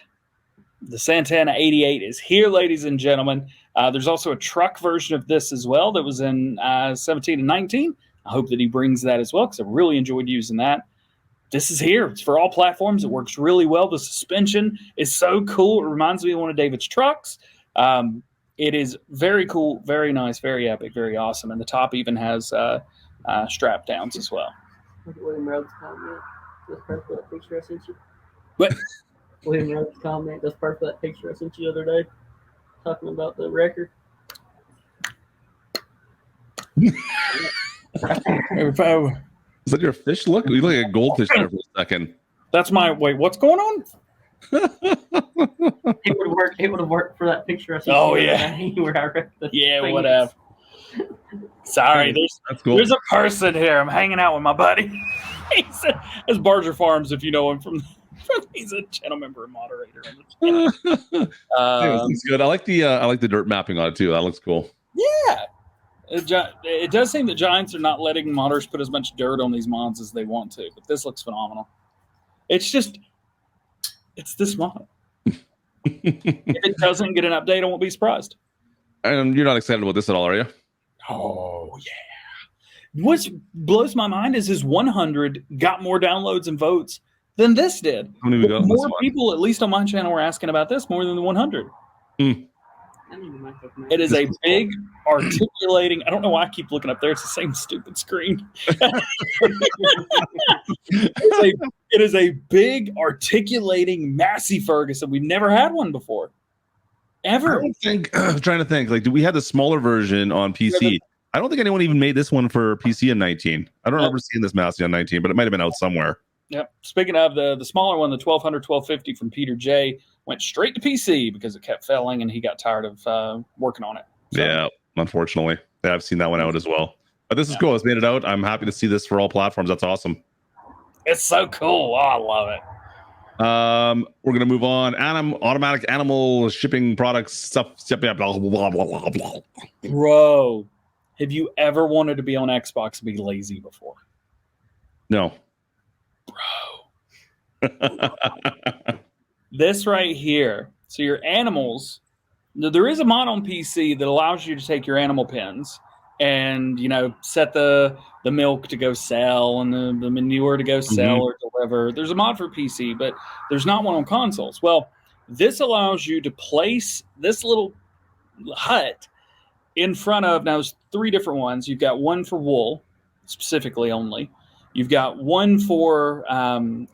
the Santana 88 is here, ladies and gentlemen. There's also a truck version of this as well that was in 17 and 19. I hope that he brings that as well because I really enjoyed using that. This is here. It's for all platforms. It works really well. The suspension is so cool. It reminds me of one of David's trucks. It is very cool, very nice, very epic, very awesome. And the top even has strap downs as well. William Rhodes comment. That's perfect. That picture I sent you. What? William Rhodes comment. That's perfect. That picture I sent you the other day. Talking about the record. Is that your fish look? You look like a goldfish there for a second. That's my wait. What's going on? It would work. It would have worked for that picture I sent Oh you. yeah. Where I read the Yeah, whatever. Sorry, That's cool. there's a person here. I'm hanging out with my buddy. It's Barger Farms, if you know him from he's a channel member and moderator on the channel. Yeah, looks good. I like the dirt mapping on it too. That looks cool. Yeah. It does seem that Giants are not letting modders put as much dirt on these mods as they want to, but this looks phenomenal. It's this mod. If it doesn't get an update, I won't be surprised. And you're not excited about this at all, are you? Oh, yeah. What blows my mind is his 100 got more downloads and votes than this did. How many we got on this More one? people, at least on my channel, were asking about this more than the 100. It is a big articulating. I don't know why I keep looking up there. It's the same stupid screen. It is a big articulating Massey Ferguson. We've never had one before. Ever. I'm trying to think. Like, do we have the smaller version on PC? I don't think anyone even made this one for PC in 19. I don't remember seeing this Massey on 19, but it might have been out somewhere. Yep. Speaking of the smaller one, the 1200, 1250 from Peter J went straight to PC because it kept failing and he got tired of working on it. So, yeah, unfortunately. Yeah, I've seen that one out as well. But this is cool. It's made it out. I'm happy to see this for all platforms. That's awesome. It's so cool. Oh, I love it. We're gonna move on. Automatic animal shipping products stuff. Blah, blah, blah, blah, blah. Bro, have you ever wanted to be on Xbox and be lazy before? No. Bro. This right here. So your animals, there is a mod on PC that allows you to take your animal pens and, set the milk to go sell and the manure to go sell or deliver. There's a mod for PC, but there's not one on consoles. Well, this allows you to place this little hut in front of, now there's 3 different ones. You've got one for wool, specifically only. You've got one for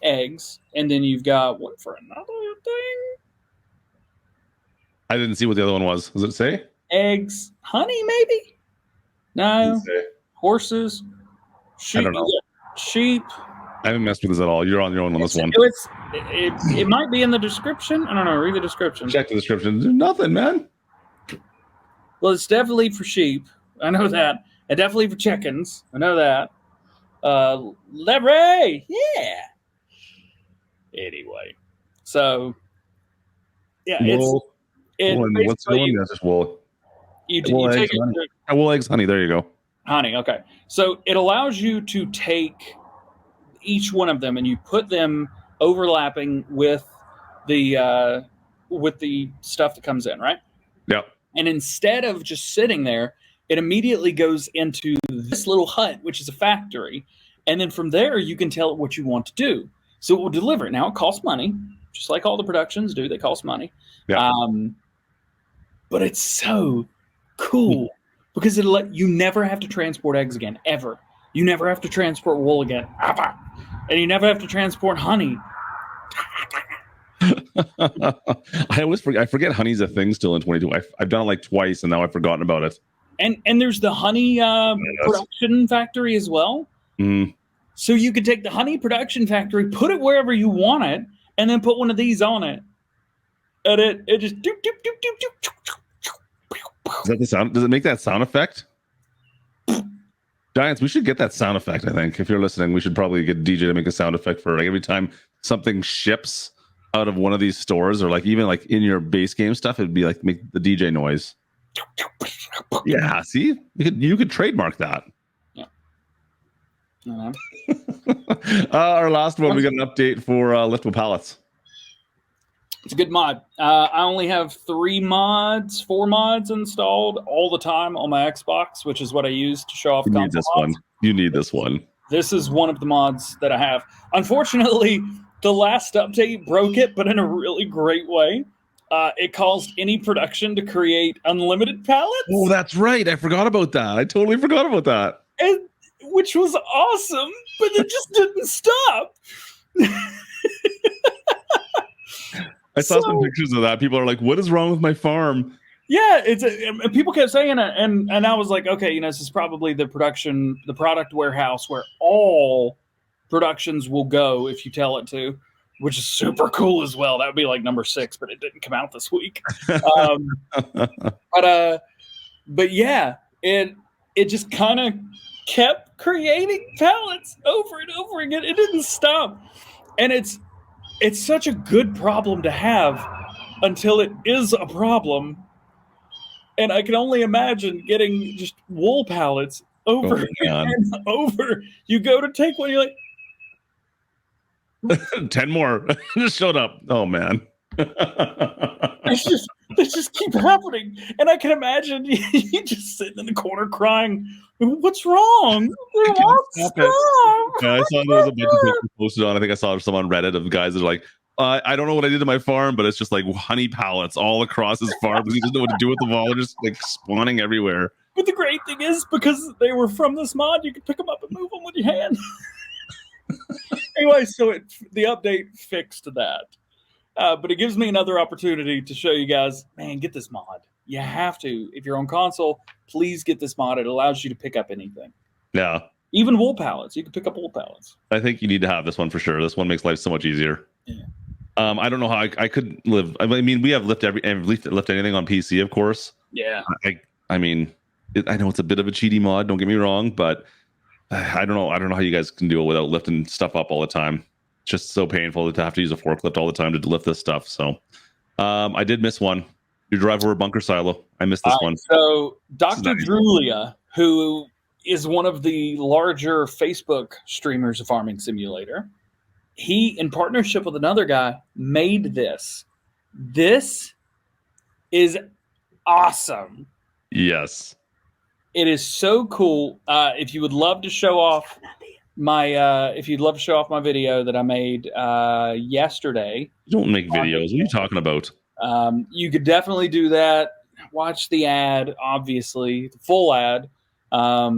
eggs, and then you've got one for another thing. I didn't see what the other one was. Does it say? Eggs, honey, maybe? No. Horses. Sheep. I don't know. Sheep. I haven't messed with this at all. You're on your own on this one. It might be in the description. I don't know. Read the description. Check the description. There's nothing, man. Well, it's definitely for sheep. I know that. And definitely for chickens. I know that. Lebre, yeah. Anyway, so yeah, Wool. Wool and what's the basically one? That's just wool. you Wool take eggs, honey. Wool eggs, honey. There you go. honey. Okay, so it allows you to take each one of them and you put them overlapping with the stuff that comes in, right? Yep. And instead of just sitting there, it immediately goes into this little hut, which is a factory. And then from there, you can tell it what you want to do. So it will deliver it. Now, it costs money, just like all the productions do. They cost money. Yep. But it's so cool because it'll let you never have to transport eggs again, ever. You never have to transport wool again. And you never have to transport honey. I forget honey's a thing still in 22. I've done it like twice and now I've forgotten about it. And there's the honey production factory as well. Mm. So you could take the honey production factory, put it wherever you want it, and then put one of these on it. And it just doop, doop, doop, doop, doop. Is that the sound? Does it make that sound effect? Giants, we should get that sound effect. I think if you're listening, we should probably get DJ to make a sound effect for like every time something ships out of one of these stores, or like even like in your base game stuff, it'd be like make the DJ noise. Yeah, see, you could trademark that. Yeah. Our last one, we got an update for liftable pallets. It's a good mod. I only have 4 mods installed all the time on my Xbox, which is what I use to show off. You need this one. You need this one. This is one of the mods that I have. Unfortunately, the last update broke it, but in a really great way. It caused any production to create unlimited pallets. Oh, that's right. I forgot about that. I totally forgot about that. And, which was awesome, but it just didn't stop. I saw some pictures of that. People are like, "What is wrong with my farm?" Yeah, and people kept saying it, and I was like, okay, this is probably the product warehouse where all productions will go if you tell it to, which is super cool as well. That would be like number 6, but it didn't come out this week. But yeah, it just kind of kept creating pallets over and over again. It didn't stop, and it's such a good problem to have until it is a problem. And I can only imagine getting just wool pallets over and over. You go to take one, you're like, 10 more just showed up. Oh man. they just keep happening. And I can imagine you just sitting in the corner crying, what's wrong? They won't stop. Yeah, I saw there was a bunch of pictures posted on. I think I saw some on Reddit of guys that are like, I don't know what I did to my farm, but it's just like honey pallets all across his farm. He doesn't know what to do with them all. They're just like spawning everywhere. But the great thing is, because they were from this mod, you can pick them up and move them with your hand. Anyway, so the update fixed that. But it gives me another opportunity to show you guys, man, get this mod. You have to. If you're on console, please get this mod. It allows you to pick up anything. Yeah. Even wool pallets. You can pick up wool pallets. I think you need to have this one for sure. This one makes life so much easier. Yeah. I don't know how I could live. I mean, we have lift anything on PC, of course. Yeah. I mean, I know it's a bit of a cheaty mod. Don't get me wrong, but I don't know. I don't know how you guys can do it without lifting stuff up all the time. It's just so painful to have to use a forklift all the time to lift this stuff. So, I did miss one. Your drive over bunker silo. I missed this one. So, Dr. Drulia, who is one of the larger Facebook streamers of Farming Simulator, he, in partnership with another guy, made this. This is awesome. Yes. It is so cool. If you would love to show off my video that I made yesterday. You don't make videos. What are you talking about? You could definitely do that. Watch the ad, obviously, the full ad. But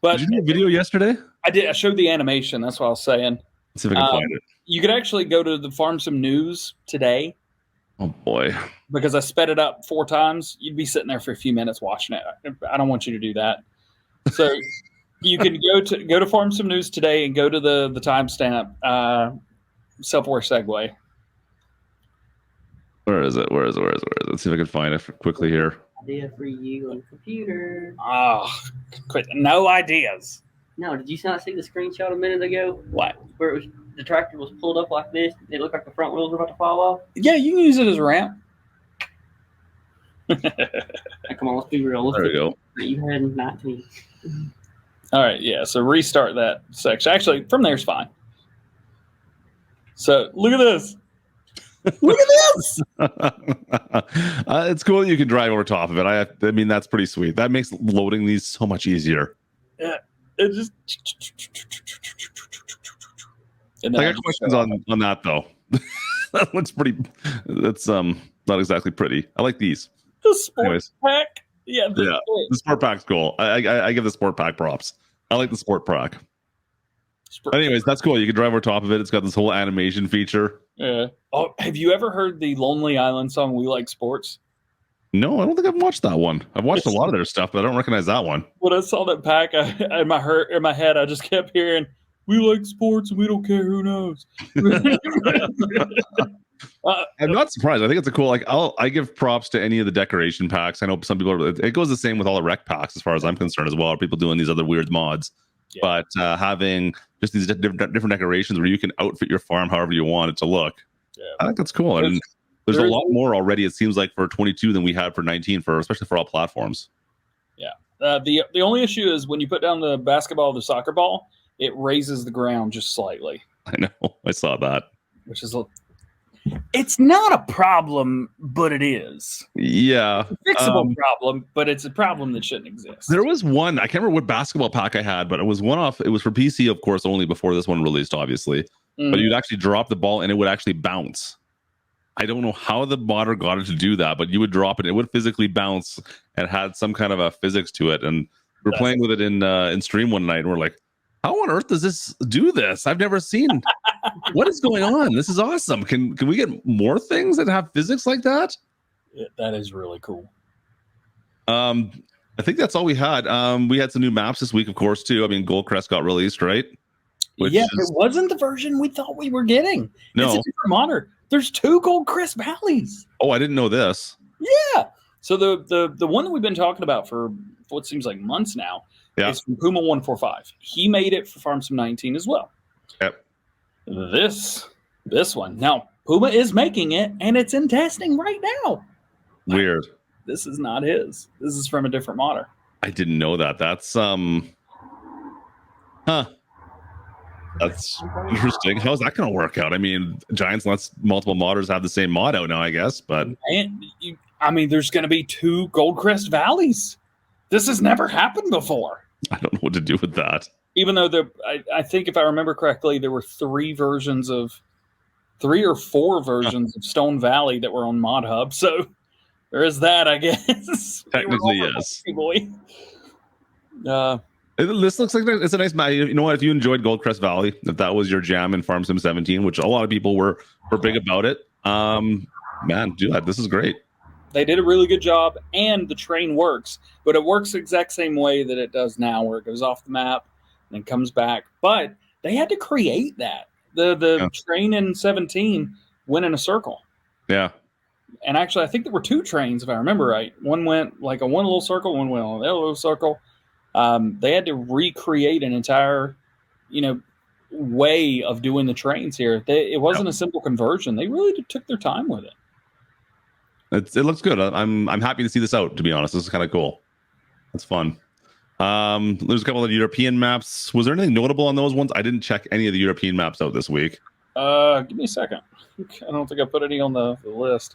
did you do a video yesterday? I did. I showed the animation. That's what I was saying. Let's see if I can find it. You could actually go to the Farm Sim News today. Oh boy! Because I sped it up 4 times. You'd be sitting there for a few minutes watching it. I don't want you to do that. So you can go to Farm Sim News today and go to the timestamp. Self-aware segue. Where is it? Where is it? Where is it? Where is it? Let's see if I can find it quickly here. Idea for you on the computer. Oh, quit. No ideas. No, did you not see the screenshot a minute ago? What? Where it was the tractor was pulled up like this. It looked like the front wheels were about to fall off. Yeah, you can use it as a ramp. Now, come on, let's be realistic. There we go. You had 19. All right, yeah. So restart that section. Actually, from there's fine. So look at this. Look at this. It's cool that you can drive over top of it. I mean, that's pretty sweet. That makes loading these so much easier. Yeah, it just. And I then got questions on that though. That looks pretty. That's not exactly pretty. I like these. the sport Anyways. pack. Yeah, The sport pack's cool. I give the sport pack props. I like the sport pack. Anyways, that's cool. You can drive over top of it. It's got this whole animation feature. Yeah. Oh, have you ever heard the Lonely Island song "We Like Sports"? No, I don't think I've watched that one. I've watched a lot of their stuff, but I don't recognize that one. When I saw that pack, in my head, I just kept hearing, "We like sports, and we don't care who knows." I'm not surprised. I think it's a cool. Like, I give props to any of the decoration packs. I know some people are. It goes the same with all the rec packs, as far as I'm concerned, as well. People doing these other weird mods, Yeah. but having just these different decorations where you can outfit your farm however you want it to look. Yeah. I think that's cool. And there's a lot more already. It seems like for 22 than we had for 19, especially for all platforms. Yeah. The only issue is when you put down the basketball or the soccer ball, it raises the ground just slightly. I know. I saw that. Which is it's not a problem, but it is. Yeah. It's a fixable problem, but it's a problem that shouldn't exist. There was one, I can't remember what basketball pack I had, but it was one off. It was for PC, of course, only before this one released, obviously. But you'd actually drop the ball and it would actually bounce. I don't know how the modder got it to do that, but you would drop it, it would physically bounce and had some kind of a physics to it. And we're playing with it in stream one night, and we're like, how on earth does this do this? I've never seen. What is going on? This is awesome. Can we get more things that have physics like that? That is really cool. I think that's all we had. We had some new maps this week, of course, too. I mean, Goldcrest got released, right? It wasn't the version we thought we were getting. No. It's a different modder. There's 2 Goldcrest Valleys. Oh, I didn't know this. Yeah. So the one that we've been talking about for what seems like months now is from Puma 145. He made it for Farm Sim 19 as well. Yep. This one. Now, Puma is making it, and it's in testing right now. Weird. This is not his. This is from a different modder. I didn't know that. That's That's interesting. How's that going to work out? I mean, Giants lets multiple modders have the same mod out now, I guess. But there's going to be 2 Goldcrest Valleys. This has never happened before. I don't know what to do with that. Even though I think if I remember correctly, there were 3 or 4 versions of Stone Valley that were on Mod Hub. So there is that, I guess. Technically, yes. Boy. This looks like it's a nice map. You know what? If you enjoyed Goldcrest Valley, if that was your jam in Farm Sim 17, which a lot of people were big about it, man, do that. This is great. They did a really good job, and the train works, but it works the exact same way that it does now, where it goes off the map and then comes back. But they had to create that. The train in 17 went in a circle. Yeah. And actually, I think there were 2 trains, if I remember right. One went like one little circle, one went on the other little circle. They had to recreate an entire, way of doing the trains here. It wasn't a simple conversion. They really took their time with it. It looks good. I'm happy to see this out, to be honest. This is kind of cool. It's fun. There's a couple of European maps. Was there anything notable on those ones? I didn't check any of the European maps out this week. Give me a second. I don't think I put any on the list.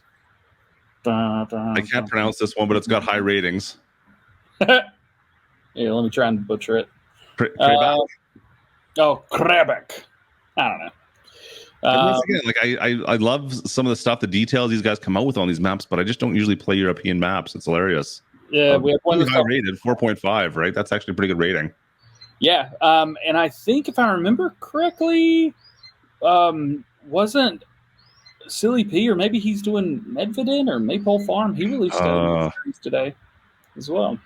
I can't pronounce this one, but it's got high ratings. Yeah, let me try and butcher it. Krabak. Krabak. I don't know. Once again, I love some of the stuff, the details these guys come out with on these maps, but I just don't usually play European maps. It's hilarious. Yeah, we have one high rated 4.5, right? That's actually a pretty good rating. Yeah, and I think if I remember correctly, wasn't Silly P, or maybe he's doing Medvedin or Maypole Farm. He released a series today as well.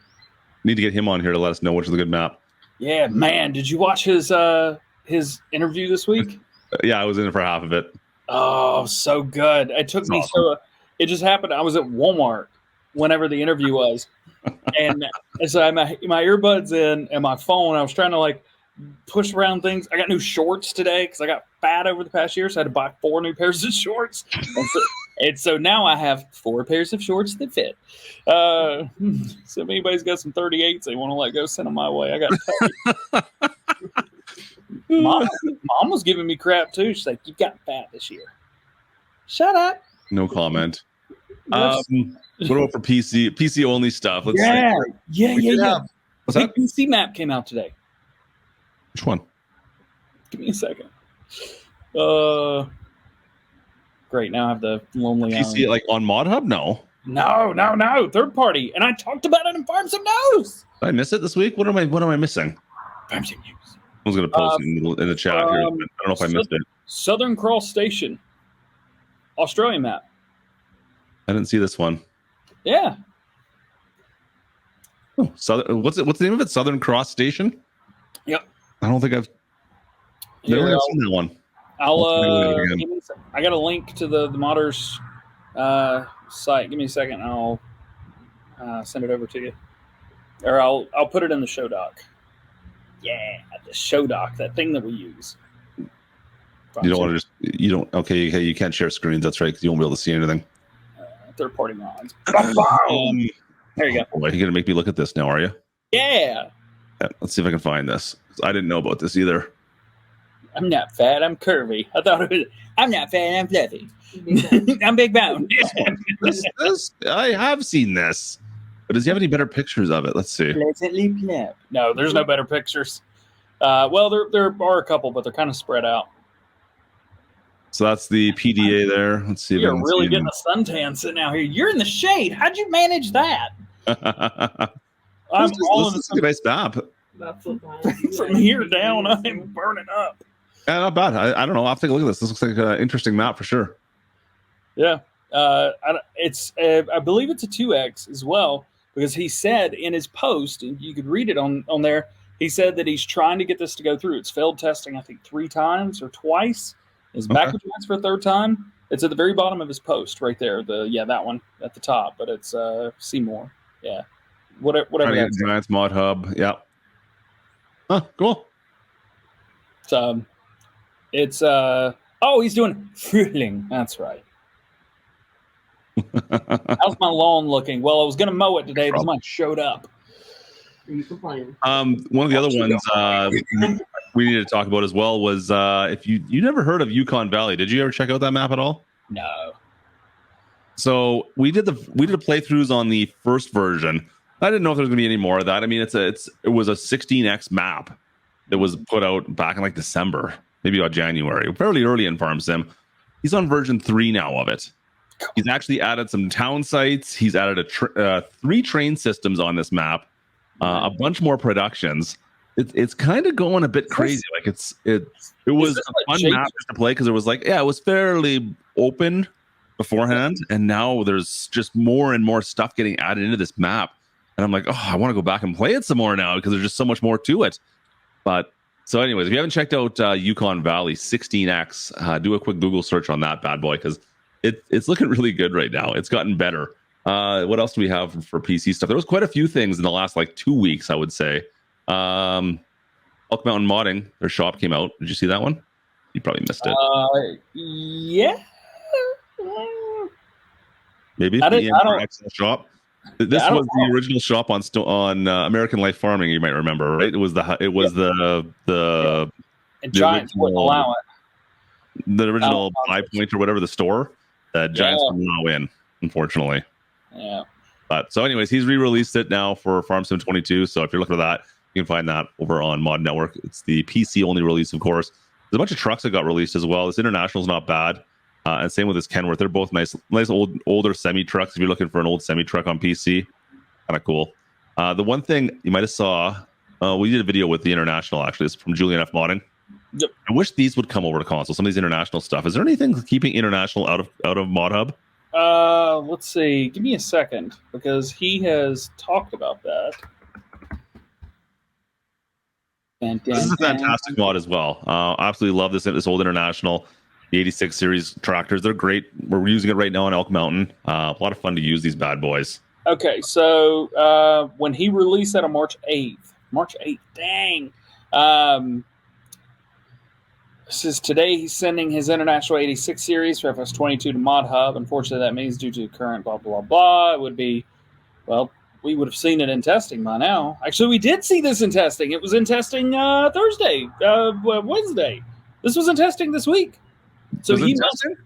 Need to get him on here to let us know which is a good map. Yeah, man. Did you watch his interview this week? Yeah, I was in it for half of it. Oh, so good. It took me awesome. It just happened. I was at Walmart whenever the interview was, and so I had my earbuds in and my phone. I was trying to like push around things. I got new shorts today because I got fat over the past year, so I had to buy 4 new pairs of shorts. And so now I have 4 pairs of shorts that fit. So if anybody's got some 38s they want to let go, send them my way. I got Mom was giving me crap too. She's like, "You got fat this year." Shut up. No comment. What about for PC only stuff? Let's Yeah. What's Big that? PC map came out today. Which one? Give me a second. Great. Now I have the Lonely PC Island. like on Mod Hub? No. No. Third party. And I talked about it in Farm Some News. Did I miss it this week? What am I missing? Farm Some News. I was going to post it in the chat here. I don't know if I missed it. Southern Cross Station. Australian map. I didn't see this one. Yeah. Oh, what's the name of it? Southern Cross Station? Yep. I don't think I've never seen that one. I got a link to the modders site. Give me a second. I'll send it over to you, or I'll put it in the show doc. Yeah, the show doc, that thing that we use. You don't want to okay, you can't share screens. That's right, because you won't be able to see anything. Third party mods. There you go. Boy, you're gonna make me look at this now, are you? Yeah. Let's see if I can find this. I didn't know about this either. I'm not fat. I'm curvy. I thought it was. I'm not fat. I'm fluffy. I'm big boned. This, I have seen this. But does he have any better pictures of it? Let's see. Pleasantly plump. No, there's no better pictures. Well, there are a couple, but they're kind of spread out. So that's the PDA there. Let's see. You're really getting a suntan sitting out here. You're in the shade. How'd you manage that? This is a nice map. From here down, I'm burning up. Yeah, not bad. I don't know. I'll have to take a look at this. This looks like an interesting map for sure. Yeah. I believe it's a 2X as well, because he said in his post, and you could read it on there, he said that he's trying to get this to go through. It's failed testing, I think, 3 times or twice. His backward chance for a 3rd time. It's at the very bottom of his post right there. That one at the top, but it's see more. Yeah. Whatever that's. Giants Mod Hub. Yeah. Huh, cool. It's he's doing fruitling. That's right. How's my lawn looking? Well, I was gonna mow it today, but mine showed up. You complaining? One of the other ones we needed to talk about as well was if you never heard of Yukon Valley. Did you ever check out that map at all? No. So we did the playthroughs on the first version. I didn't know if there was gonna be any more of that. I mean, it was a 16x map that was put out back in like December, maybe about January, fairly early in Farm Sim. He's on version 3 now of it. He's actually added some town sites. He's added 3 train systems on this map, a bunch more productions. It's kind of going a bit crazy. Like it was a fun map to play because it was like, it was fairly open beforehand, and now there's just more and more stuff getting added into this map. And I'm like, I want to go back and play it some more now because there's just so much more to it. But so anyways, if you haven't checked out Yukon Valley 16X, do a quick Google search on that bad boy because it's looking really good right now. It's gotten better. What else do we have for PC stuff? There was quite a few things in the last 2 weeks, I would say. Elk Mountain Modding, their shop came out. Did you see that one? You probably missed it. Yeah. Maybe the Excel shop. This was the original shop on American Life Farming. You might remember, right? It was the and Giants wouldn't allow it. The original Buy Point or whatever the store that Giants wouldn't allow in, unfortunately. Yeah. But so, anyways, he's re-released it now for Farm Sim 22. So if you're looking for that, you can find that over on Mod Network. It's the PC only release, of course. There's a bunch of trucks that got released as well. This international is not bad. And same with this Kenworth. They're both nice older semi trucks. If you're looking for an old semi truck on PC, kind of cool. The one thing you might have saw, we did a video with the international. Actually, it's from Julian F Modding. Yep. I wish these would come over to console. Some of these international stuff. Is there anything keeping international out of Mod Hub? Let's see. Give me a second because he has talked about that. This is a fantastic mod as well. Absolutely love this old international. The 86 series tractors, they're great. We're using it right now on Elk Mountain. A lot of fun to use these bad boys. Okay, so when he released that on March 8th, dang. This is today he's sending his International 86 series for FS22 to Mod Hub. Unfortunately, that means due to current blah, blah, blah, it would be, well, we would have seen it in testing by now. Actually, we did see this in testing. It was in testing Wednesday. This was in testing this week. So Was it he testing?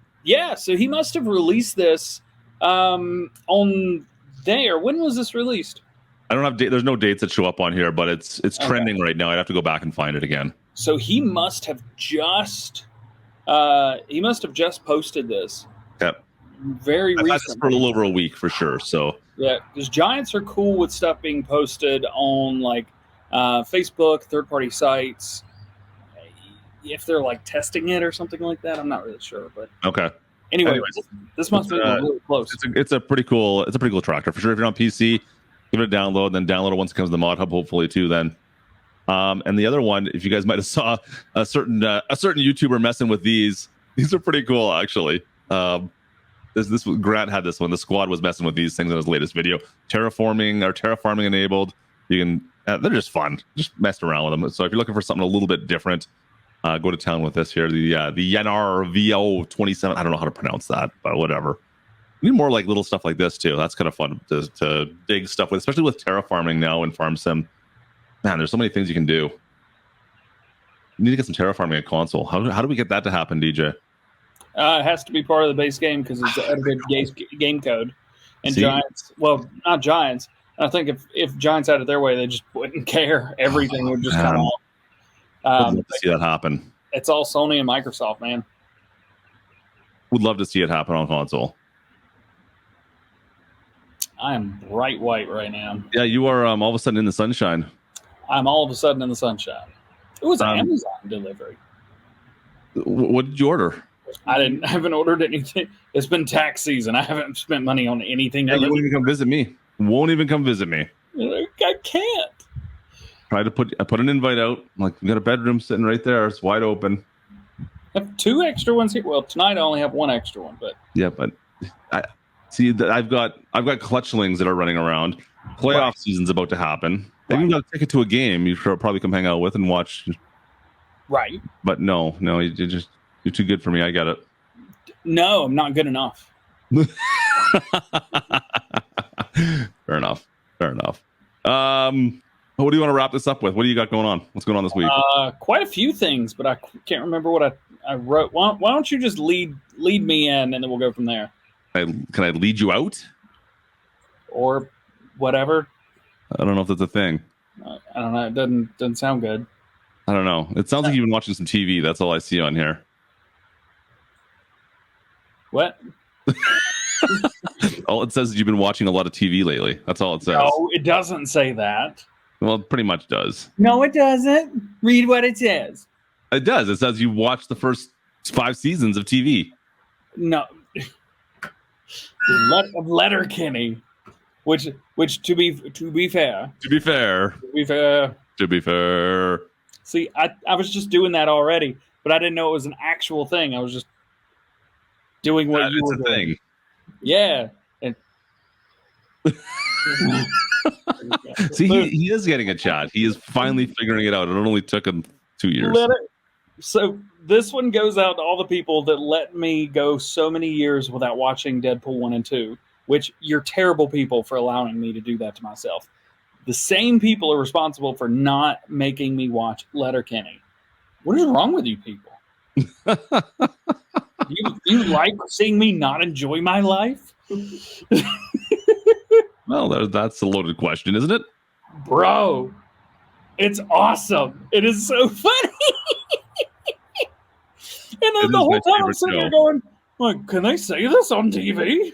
so he must have released this on there. When was this released? I don't have there's no dates that show up on here, but it's trending right now. I'd have to go back and find it again. So he must have just posted this. Yep. Very I've had this recently. for a little over a week for sure. So Yeah, because Giants are cool with stuff being posted on like Facebook, third-party sites. If they're like testing it or something like that, I'm not really sure. But okay. anyway, this must be really close. It's a pretty cool tractor for sure. If you're on PC, give it a download, then download it once it comes to the Mod Hub, hopefully too. Then, and the other one, if you guys might have saw a certain YouTuber messing with these are pretty cool actually. This Grant had this one. The squad was messing with these things in his latest video. Terraforming enabled. You can they're just fun. Just messing around with them. So if you're looking for something a little bit different, go to town with this here. The Yanar VO27. I don't know how to pronounce that, but whatever. We need more like little stuff like this too. That's kind of fun to dig stuff with, especially with terraforming now in Farm Sim. Man, there's so many things you can do. You need to get some terraforming at console. How do we get that to happen, DJ? It has to be part of the base game because it's edited game code. And See? Giants, well, not Giants. I think if Giants had it their way, they just wouldn't care. Everything would just come off. Would love to see that happen. It's all Sony and Microsoft, man. Would love to see it happen on console. I am bright white right now. Yeah, you are all of a sudden in the sunshine. I'm all of a sudden in the sunshine. It was an Amazon delivery. What did you order? I haven't ordered anything. It's been tax season. I haven't spent money on anything. Yeah, you won't even come visit me. Won't even come visit me. I can't. I put an invite out. I'm like, we got a bedroom sitting right there. It's wide open. I have 2 extra ones here. Well, tonight I only have 1 extra one, but Yeah, but I see that I've got clutchlings that are running around. Playoff season's about to happen. If you've got a ticket to a game, you should probably come hang out with and watch. right. But no, you're too good for me. I get it. No, I'm not good enough. Fair enough. What do you want to wrap this up with? What do you got going on? What's going on this week? Quite a few things, but I can't remember what I wrote. Why don't you just lead me in, and then we'll go from there, Can I lead you out? or whatever. I don't know if that's a thing. I don't know. It doesn't sound good. I don't know. It sounds like you've been watching some TV. That's all I see on here. What? All it says is you've been watching a lot of TV lately. That's all it says. No, it doesn't say that. Well, it pretty much does. No, it doesn't. Read what it says. It does. It says you watched the first 5 seasons of TV. No. Letterkenny, which to be fair. See, I was just doing that already, but I didn't know it was an actual thing. I was just doing what you were doing. Thing. Yeah. See, he is getting a chat. He is finally figuring it out. It only took him 2 years. So this one goes out to all the people that let me go so many years without watching Deadpool 1 and 2, which you're terrible people for allowing me to do that to myself. The same people are responsible for not making me watch Letterkenny. What is wrong with you people? you like seeing me not enjoy my life? Well, that's a loaded question, isn't it? Bro, it's awesome. It is so funny. And then the whole time I'm sitting there going, like, can they say this on TV?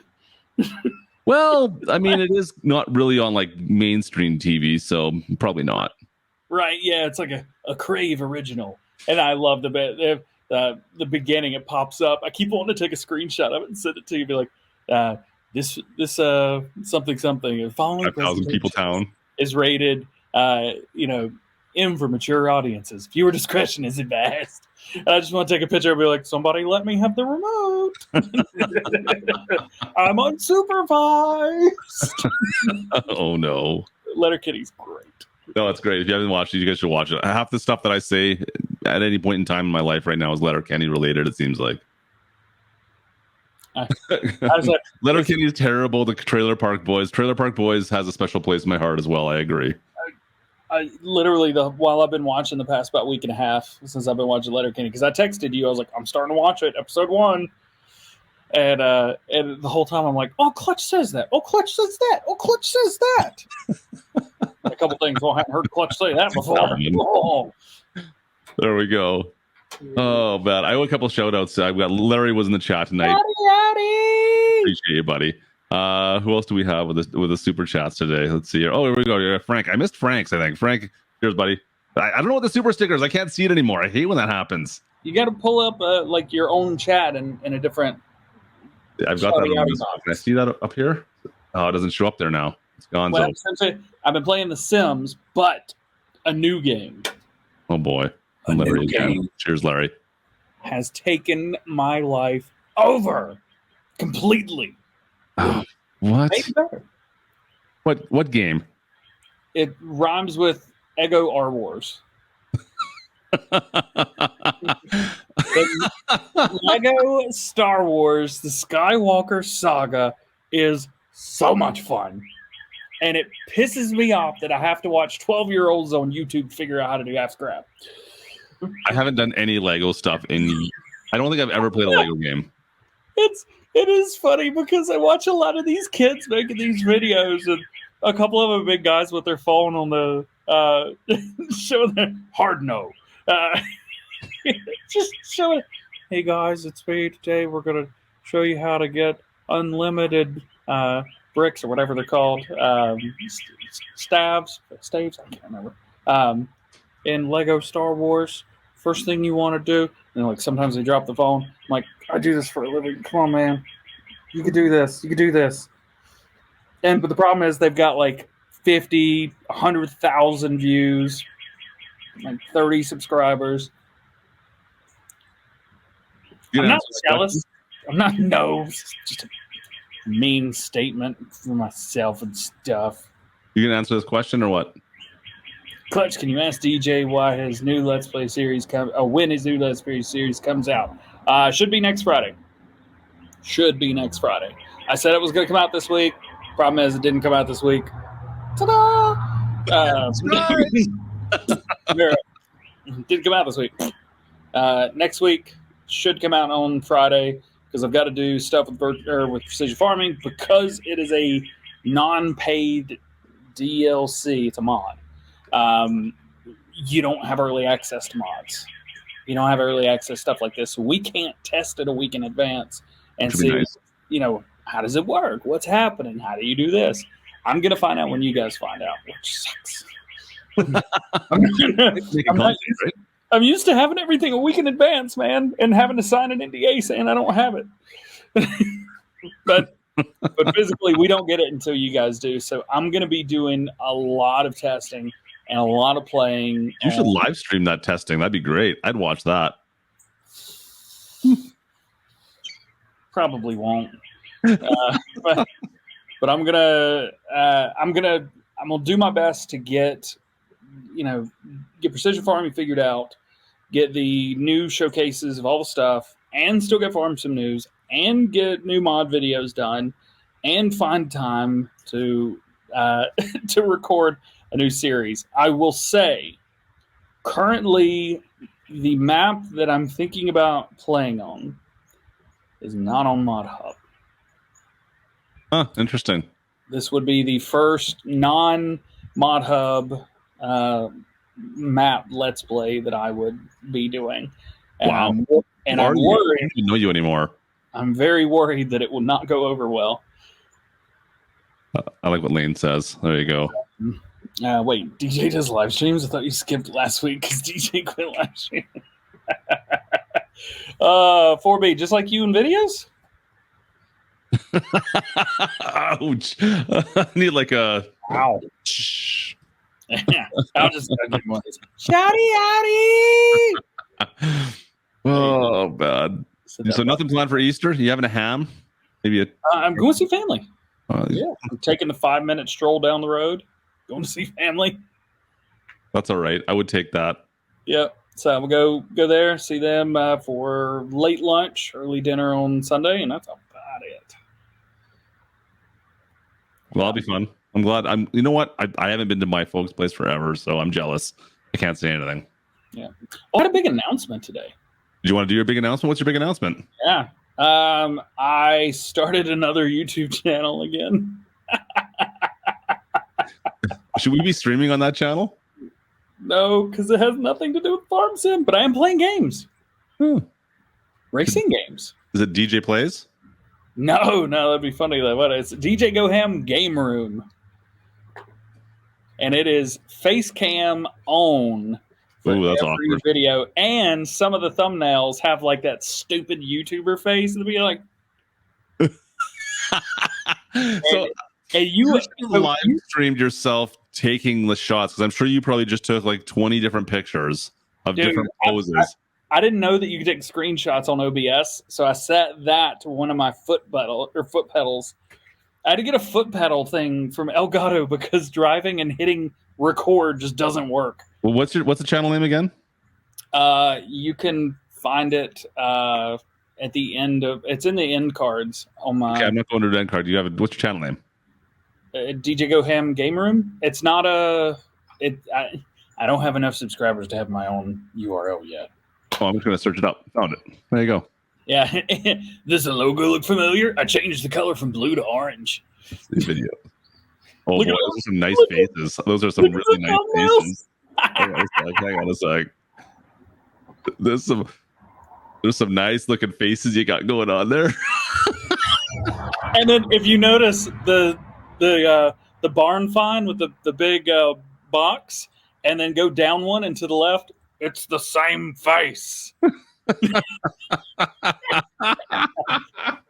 Well, I mean, it is not really on like mainstream TV, so probably not. Right, yeah, it's like a Crave original. And I love the bit. The beginning, it pops up. I keep wanting to take a screenshot of it and send it to you. Be like, this something, following 5,000 people town is rated, M for mature audiences. Viewer discretion is advised. And I just want to take a picture and be like, somebody let me have the remote. I'm unsupervised. Oh no. Letterkenny's great. No, it's great. If you haven't watched it, you guys should watch it. Half the stuff that I say at any point in time in my life right now is Letterkenny related, it seems like. I was like, Letterkenny is terrible. The Trailer Park Boys. Trailer Park Boys has a special place in my heart as well. I agree. I literally, while I've been watching the past about week and a half since I've been watching Letterkenny, because I texted you, I was like, I'm starting to watch it, episode 1. And the whole time I'm like, oh, Clutch says that. Oh, Clutch says that. Oh, Clutch says that. A couple things. I haven't heard Clutch say that before. Oh. There we go. Oh, man. I owe a couple shout outs. I've got Larry was in the chat tonight. Howdy. Appreciate you, buddy. Who else do we have with the super chats today? Let's see here. Oh, here we go. Yeah, Frank. I missed Frank's, I think. Frank, here's buddy. I don't know what the super stickers. I can't see it anymore. I hate when that happens. You got to pull up like your own chat in a different. I've got that. Can I see that up here? Oh, it doesn't show up there now. It's gone. Well, I've been playing The Sims, but a new game. Oh boy. Larry again. Cheers, Larry. Has taken my life over completely. Oh, what? Maybe better. What game? It rhymes with Ego R Wars. Lego Star Wars, the Skywalker Saga is so much fun. And it pisses me off that I have to watch 12-year-olds on YouTube figure out how to do half scrap. I haven't done any Lego stuff I don't think I've ever played a Lego game. It is funny because I watch a lot of these kids making these videos, and a couple of them big guys with their phone on the showing their hard no. Just showing, hey guys, it's me today. We're gonna show you how to get unlimited bricks or whatever they're called, staves, I can't remember. In Lego Star Wars, first thing you want to do, and like sometimes they drop the phone. I'm like, I do this for a living. Come on, man, you could do this. You could do this. But the problem is they've got like 50, 100,000 views, like 30 subscribers. I'm not jealous. I'm not. No, it's just a mean statement for myself and stuff. You gonna answer this question or what? Clutch, can you ask DJ why his new Let's Play series when his new Let's Play series comes out? Should be next Friday. Should be next Friday. I said it was going to come out this week. Problem is, it didn't come out this week. Ta-da! Didn't come out this week. Next week should come out on Friday because I've got to do stuff with Precision Farming because it is a non-paid DLC. It's a mod. You don't have early access to mods. You don't have early access stuff like this. So we can't test it a week in advance and see, nice. How does it work? What's happening? How do you do this? I'm going to find out when you guys find out, which sucks. I'm used to having everything a week in advance, man, and having to sign an NDA saying I don't have it. But physically, we don't get it until you guys do. So I'm going to be doing a lot of testing and a lot of playing. You should live stream that testing. That'd be great. I'd watch that. Probably won't. But I'm gonna do my best to get Precision Farming figured out, get the new showcases of all the stuff, and still get Farm Sim news, and get new mod videos done, and find time to to record a new series. I will say, currently, the map that I'm thinking about playing on is not on Mod Hub. Huh, interesting. This would be the first non-Mod Hub map Let's Play that I would be doing. And wow. I'm worried. I don't know you anymore. I'm very worried that it will not go over well. I like what Lane says. There you go. Wait, DJ does live streams? I thought you skipped last week because DJ quit live streaming. 4B, just like you in videos? Ouch. I need like a... Ow. Yeah, I'll give him one of these. Shouty, outy! Oh, bad. So nothing planned for Easter? You having a ham? Maybe a. I'm going to see family. Oh, Yeah, I'm taking the 5-minute stroll down the road. Going to see family. That's all right. I would take that. Yep. So I'm gonna go there, see them for late lunch, early dinner on Sunday, and that's about it. Well, that'll be fun. I'm glad. You know what? I haven't been to my folks' place forever, so I'm jealous. I can't say anything. Yeah. I had a big announcement today. Do you want to do your big announcement? What's your big announcement? Yeah. I started another YouTube channel again. Should we be streaming on that channel? No, because it has nothing to do with Farm Sim, but I am playing games. Racing games. Is it DJ Plays? No, that'd be funny though. What it's DjGoHam Game Room. And it is face cam on for Ooh, that's every awkward. video. And some of the thumbnails have like that stupid YouTuber face. It'll be like So and you live streamed yourself taking the shots, because I'm sure you probably just took like 20 different pictures of different poses. I didn't know that you could take screenshots on OBS, so I set that to one of my foot pedals. I had to get a foot pedal thing from Elgato because driving and hitting record just doesn't work. Well, what's the channel name again? You can find it at the end of it's in the end cards on my. Okay, I'm not going to the end card. What's your channel name? DjGoHam Game Room. It's not a. I don't have enough subscribers to have my own URL yet. Oh, I'm just going to search it up. Found it. There you go. Yeah. Does the logo look familiar? I changed the color from blue to orange. Video. Oh, Look boy, at those are some nice faces. Those are some really nice faces. Hang on a sec. There's some nice looking faces you got going on there. And then if you notice the barn find with the big box, and then go down one and to the left, it's the same face.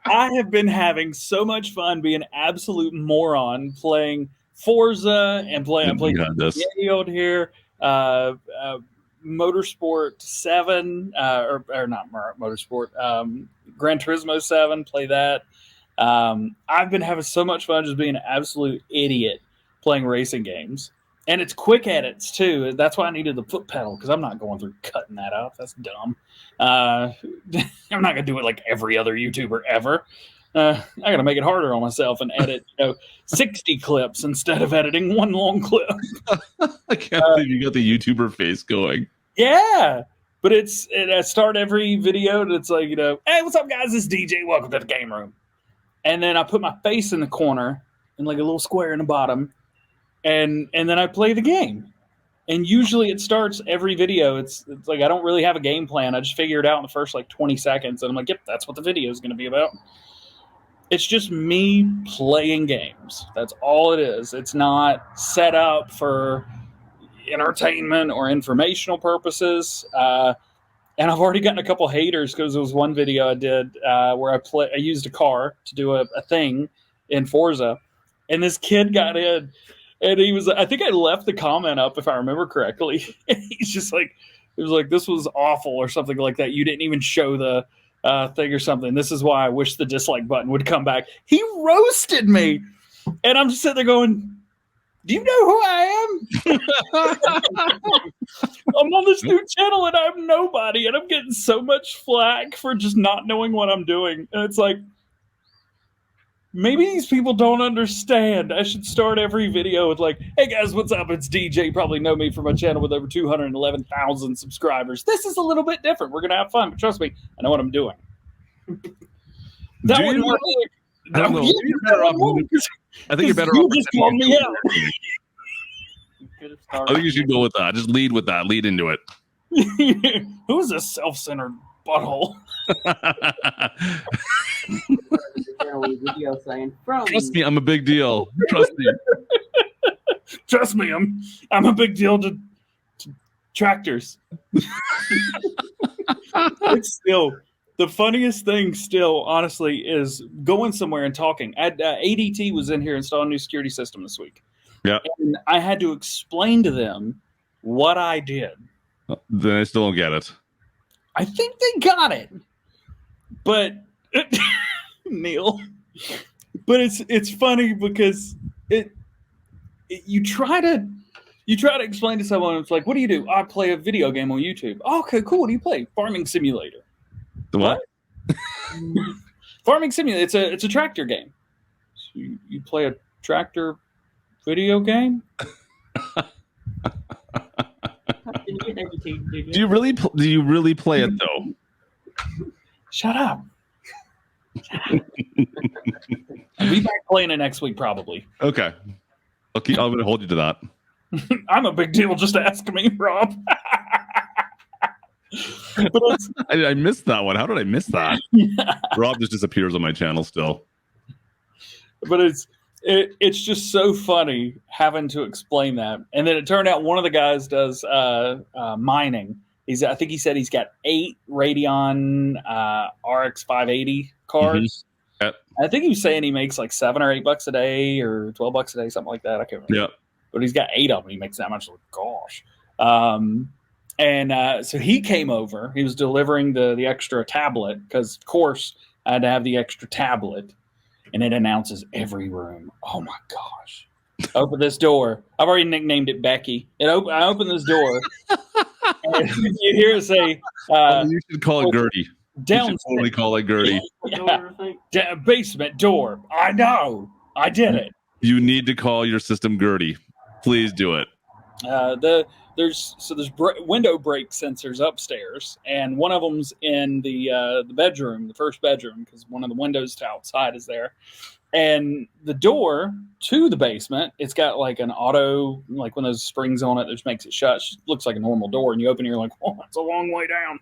I have been having so much fun being an absolute moron playing Forza and playing Field here, Motorsport 7, or not Motorsport, Gran Turismo 7, play that. I've been having so much fun just being an absolute idiot playing racing games. And it's quick edits, too. That's why I needed the foot pedal, because I'm not going through cutting that out. That's dumb. I'm not going to do it like every other YouTuber ever. I got to make it harder on myself and edit 60 clips instead of editing one long clip. I can't believe you got the YouTuber face going. Yeah. But I start every video and it's like, hey, what's up, guys? This is DJ. Welcome to the game room. And then I put my face in the corner and like a little square in the bottom. And then I play the game. And usually it starts every video. It's like I don't really have a game plan. I just figure it out in the first like 20 seconds. And I'm like, yep, that's what the video is going to be about. It's just me playing games. That's all it is. It's not set up for entertainment or informational purposes. And I've already gotten a couple haters because there was one video I did where I used a car to do a thing in Forza. And this kid got in. And he was, I think I left the comment up if I remember correctly. He's just like, it was like, this was awful or something like that. You didn't even show the thing or something. This is why I wish the dislike button would come back. He roasted me. And I'm just sitting there going, do you know who I am? I'm on this new channel and I'm nobody. And I'm getting so much flack for just not knowing what I'm doing. And it's like, maybe these people don't understand. I should start every video with like, hey guys, what's up? It's DJ. You probably know me from my channel with over 211,000 subscribers. This is a little bit different. We're going to have fun, but trust me, I know what I'm doing. That wouldn't work. I don't know. You're better off. I think you're better off. Just called me out. I think you should go with that. Just lead with that. Lead into it. Who's a self-centered butthole? Video saying, Trust me, I'm a big deal. Trust me. Trust me, I'm a big deal to tractors. It's still the funniest thing. Still, honestly, is going somewhere and talking. ADT was in here installing a new security system this week. Yeah, and I had to explain to them what I did. Then I still don't get it. I think they got it, but Neil. But it's funny because you try to explain to someone. It's like, what do you do? I play a video game on YouTube. Oh, okay, cool. What do you play? Farming Simulator. The what? Farming Simulator. It's a tractor game. So you play a tractor video game. Do you really play it though? Shut up. I'll be back playing it next week, probably. Okay. I'm going to hold you to that. I'm a big deal. Just ask me, Rob. But I missed that one. How did I miss that? yeah. Rob just disappears on my channel still. But it's just so funny having to explain that. And then it turned out one of the guys does mining. I think he said he's got 8 Radeon RX 580 cards. Mm-hmm. Yep. I think he was saying he makes like $7 or $8 a day or $12 a day, something like that. I can't remember. Yeah. But he's got 8 of them. He makes that much. Like, gosh. So he came over. He was delivering the extra tablet because, of course, I had to have the extra tablet. And it announces every room. Oh, my gosh. Open this door. I've already nicknamed it Becky. I open this door. And you hear it say... you should call it Gertie. Downstairs. You should totally call it Gertie. Yeah. Basement door. I know. I did it. You need to call your system Gertie. Please do it. There's window break sensors upstairs, and one of them's in the bedroom, the first bedroom, because one of the windows to outside is there. And the door to the basement, it's got like an auto, like one of those springs on it that just makes it shut. It looks like a normal door, and you open it, you're like, oh, it's a long way down.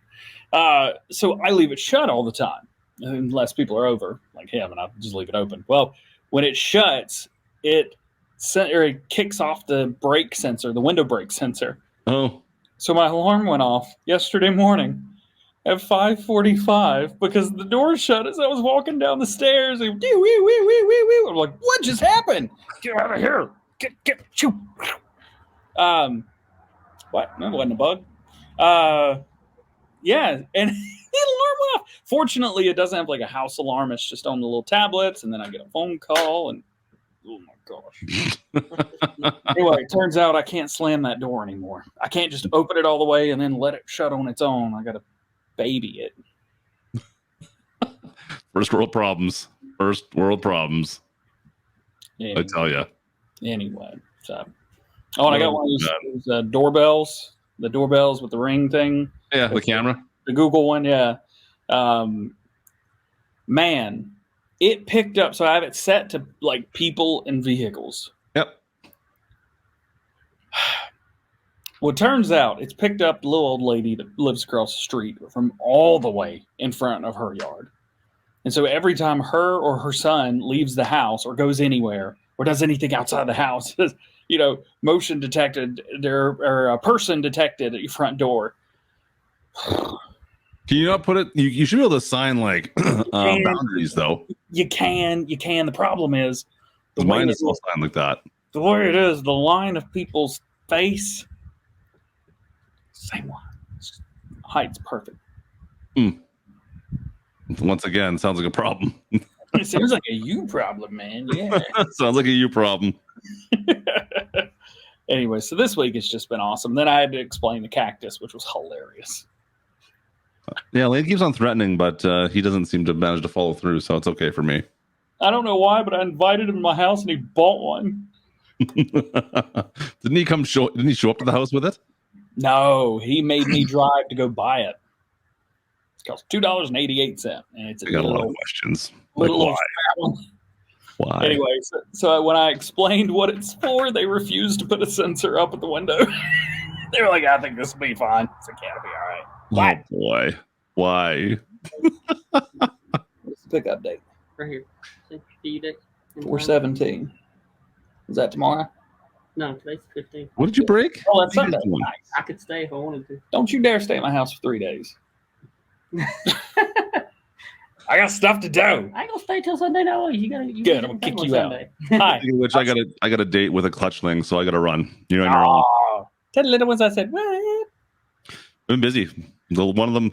So I leave it shut all the time, unless people are over, like him, and I just leave it open. Well, when it shuts, it kicks off the brake sensor, the window brake sensor. Oh. So my alarm went off yesterday morning at 5:45 because the door shut as I was walking down the stairs. And I'm like, what just happened? Get out of here. Get, shoo. What? No, it wasn't a bug. Yeah, and the alarm went off. Fortunately, it doesn't have like a house alarm. It's just on the little tablets, and then I get a phone call, and oh my gosh. Anyway, it turns out I can't slam that door anymore. I can't just open it all the way and then let it shut on its own. I got to baby it. First world problems. Yeah. I tell you. Anyway, so. Oh, and I got one of those doorbells. The doorbells with the ring thing. Yeah, the camera. The Google one, yeah. Man, it picked up. So I have it set to like people and vehicles. Yep. Well, it turns out it's picked up the little old lady that lives across the street from all the way in front of her yard. And so every time her or her son leaves the house or goes anywhere or does anything outside the house, motion detected or a person detected at your front door. Can you not put it? You should be able to sign like boundaries, though. You can. The problem is mine is all signed like that. The way it is, the line of people's face, same line. Height's perfect. Once again, sounds like a problem. It seems like a you problem, man. Yeah. Sounds like a you problem. Anyway, so this week it's just been awesome. Then I had to explain the cactus, which was hilarious. Yeah, Lane keeps on threatening, but he doesn't seem to manage to follow through, so it's okay for me. I don't know why, but I invited him to my house and he bought one. Didn't he show up to the house with it? No, he made me drive to go buy it. It costs $2.88, and it's I got a lot of questions. Little why? Anyway, so when I explained what it's for, they refused to put a sensor up at the window. They were like, I think this will be fine. It's like, yeah, it'll be all right. What? Oh, boy. Why? What's the pickup date? Right here. 4/17. Is that tomorrow? No, today's 15. What did you break? Oh, that's Sunday. Nice. I could stay if I wanted to. Don't you dare stay at my house for 3 days. I got stuff to do. I ain't gonna stay till Sunday. No, you gotta. Good, I'm gonna kick you out. Hi. Which I got a date with a clutchling, so I got to run. You know, tell the little ones I said, what? Been busy. One of them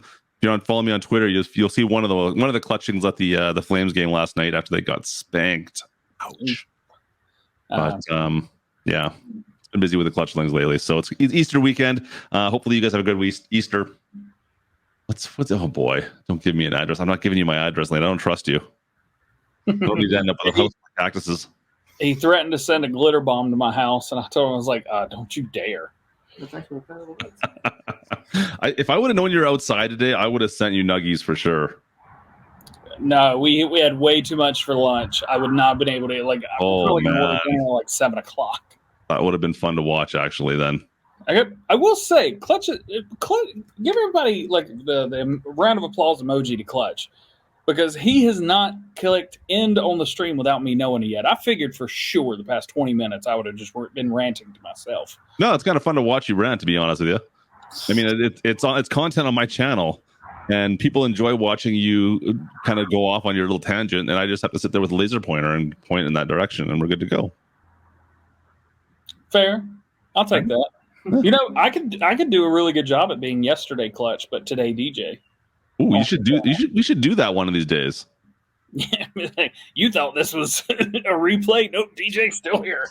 follow me on Twitter, you'll see one of the clutchings at the Flames game last night after they got spanked. Ouch. But yeah, been busy with the clutchlings lately. So it's Easter weekend. Hopefully you guys have a good Easter. What's oh boy, don't give me an address. I'm not giving you my address, Lane. I don't trust you. Don't need to end up with a house of cactuses. He threatened to send a glitter bomb to my house, and I told him, I was like, don't you dare. That's actually incredible. If I would have known you were outside today, I would have sent you nuggies for sure. No, we had way too much for lunch. I would not have been able to, like, I probably would have been like 7 o'clock. That would have been fun to watch, actually, then. I will say, Clutch, give everybody like the round of applause emoji to Clutch, because he has not clicked end on the stream without me knowing it yet. I figured for sure the past 20 minutes I would have just been ranting to myself. No, it's kind of fun to watch you rant, to be honest with you. I mean, it's content on my channel, and people enjoy watching you kind of go off on your little tangent, and I just have to sit there with a laser pointer and point in that direction, and we're good to go. Fair. I'll take that. You know, I could do a really good job at being yesterday Clutch, but today DJ. Ooh, we should do that one of these days. Yeah, you thought this was a replay? Nope, DJ's still here.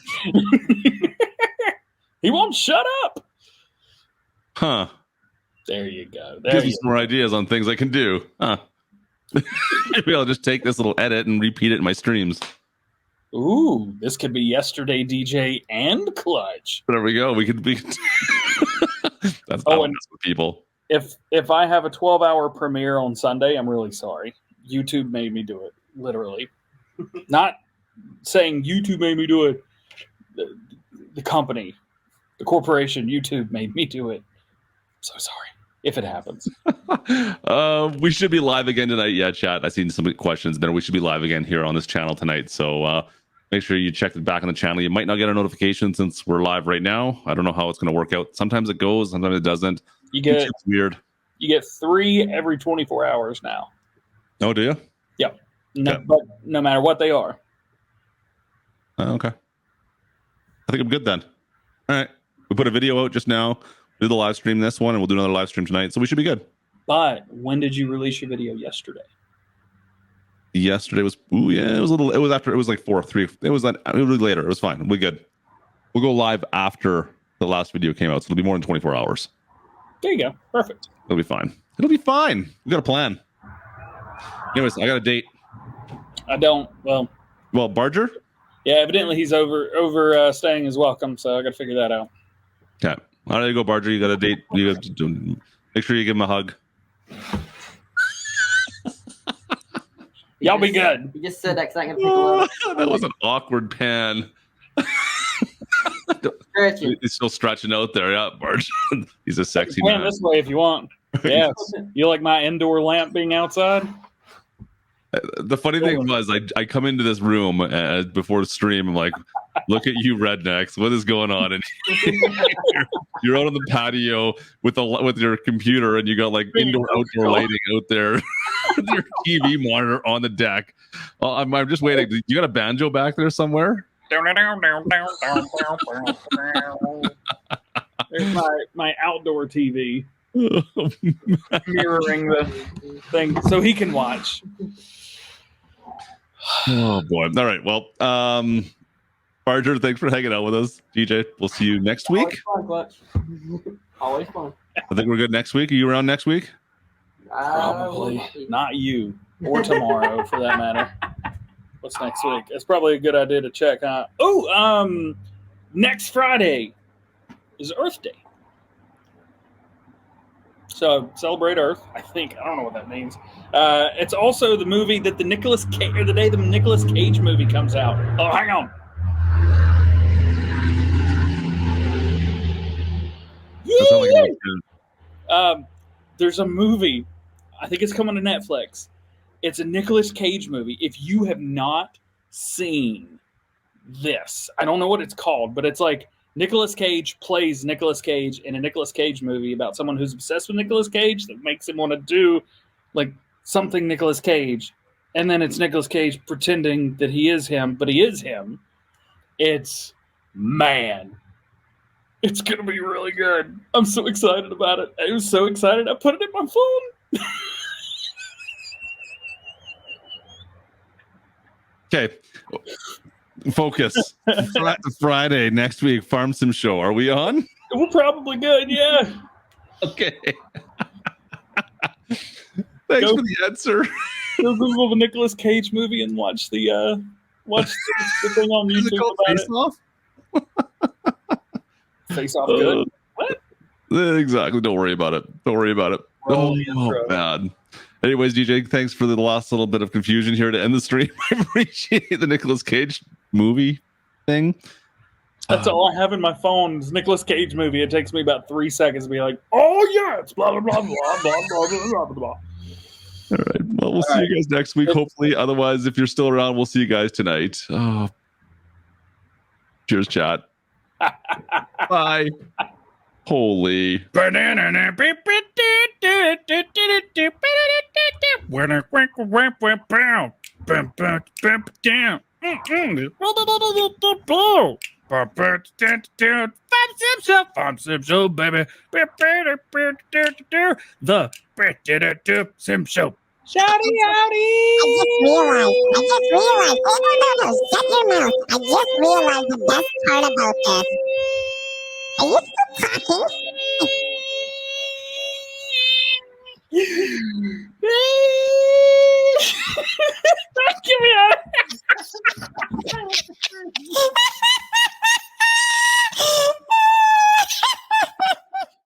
He won't shut up. Huh. There you go. Gives me some more ideas on things I can do. Huh. Maybe I'll just take this little edit and repeat it in my streams. Ooh, this could be yesterday DJ and Clutch. There we go. We could be. That's and with people. If I have a 12-hour premiere on Sunday, I'm really sorry. YouTube made me do it, literally. Not saying YouTube made me do it. The company, the corporation, YouTube made me do it. So sorry if it happens. We should be live again tonight. Yeah, chat. I've seen some questions there. We should be live again here on this channel tonight. So make sure you check it back on the channel. You might not get a notification since we're live right now. I don't know how it's going to work out. Sometimes it goes, sometimes it doesn't. It's weird. You get 3 every 24 hours now. Oh, do you? Yep. But no matter what they are. Okay. I think I'm good then. All right. We put a video out just now. Do the live stream this one, and we'll do another live stream tonight. So we should be good. But when did you release your video yesterday? Yesterday was it was a little. It was after. It was like 4-3. It was later. It was fine. We're good. We'll go live after the last video came out, so it'll be more than 24 hours. There you go. Perfect. It'll be fine. It'll be fine. We got a plan. Anyways, I got a date. I don't. Well, Barger? Yeah, evidently he's overstaying his welcome, so I got to figure that out. Okay. All right, you go, Barger. You got a date. You got to make sure you give him a hug. Y'all be good. You just said that because I can pick up. That was an awkward pan. Stretching. He's still stretching out there. Yeah, Barger. He's a sexy man. man. This way if you want. Yeah. You like my indoor lamp being outside? The funny thing was, I come into this room before the stream. I'm like, look at you, rednecks. What is going on? And you're out on the patio with your computer, and you got like indoor, outdoor lighting out there. Your TV monitor on the deck. I'm just waiting. You got a banjo back there somewhere? There's my outdoor TV mirroring the thing so he can watch. Oh boy. All right. Well, Barger, thanks for hanging out with us. DJ, we'll see you next week. Always fun, Clutch. Always fun. I think we're good next week. Are you around next week? Probably not you or tomorrow for that matter. What's next week? It's probably a good idea to check. Next Friday is Earth Day. So celebrate Earth. I don't know what that means. It's also the movie that the day the Nicolas Cage movie comes out. Oh, hang on. There's a movie. I think it's coming to Netflix. It's a Nicolas Cage movie. If you have not seen this, I don't know what it's called, but it's like Nicolas Cage plays Nicolas Cage in a Nicolas Cage movie about someone who's obsessed with Nicolas Cage that makes him want to do like something Nicolas Cage. And then it's Nicolas Cage pretending that he is him, but he is him. It's going to be really good. I'm so excited about it. I was so excited. I put it in my phone. Okay. Focus. Friday next week, Farm Sim Show. Are we on? We're probably good, yeah. Okay. Thanks for the answer. Go Google the Nicolas Cage movie and watch the thing on Is it YouTube called about Face Off? it. Face Off good. What? Exactly. Don't worry about it. Don't worry about it. Roll the Oh, intro. bad. Anyways, DJ, thanks for the last little bit of confusion here to end the stream. I appreciate the Nicolas Cage movie thing. That's all I have in my phone. It's Nicolas Cage movie. It takes me about 3 seconds to be like, oh yeah, it's blah blah blah blah blah blah blah blah blah. All right. Well, we'll see you guys next week, hopefully. Otherwise, if you're still around, we'll see you guys tonight. Oh. Cheers, chat. Bye. Holy. Farm Sim Show, baby. The Sim Show. Shouty howdy! I just realized the best part about this. Are you still talking?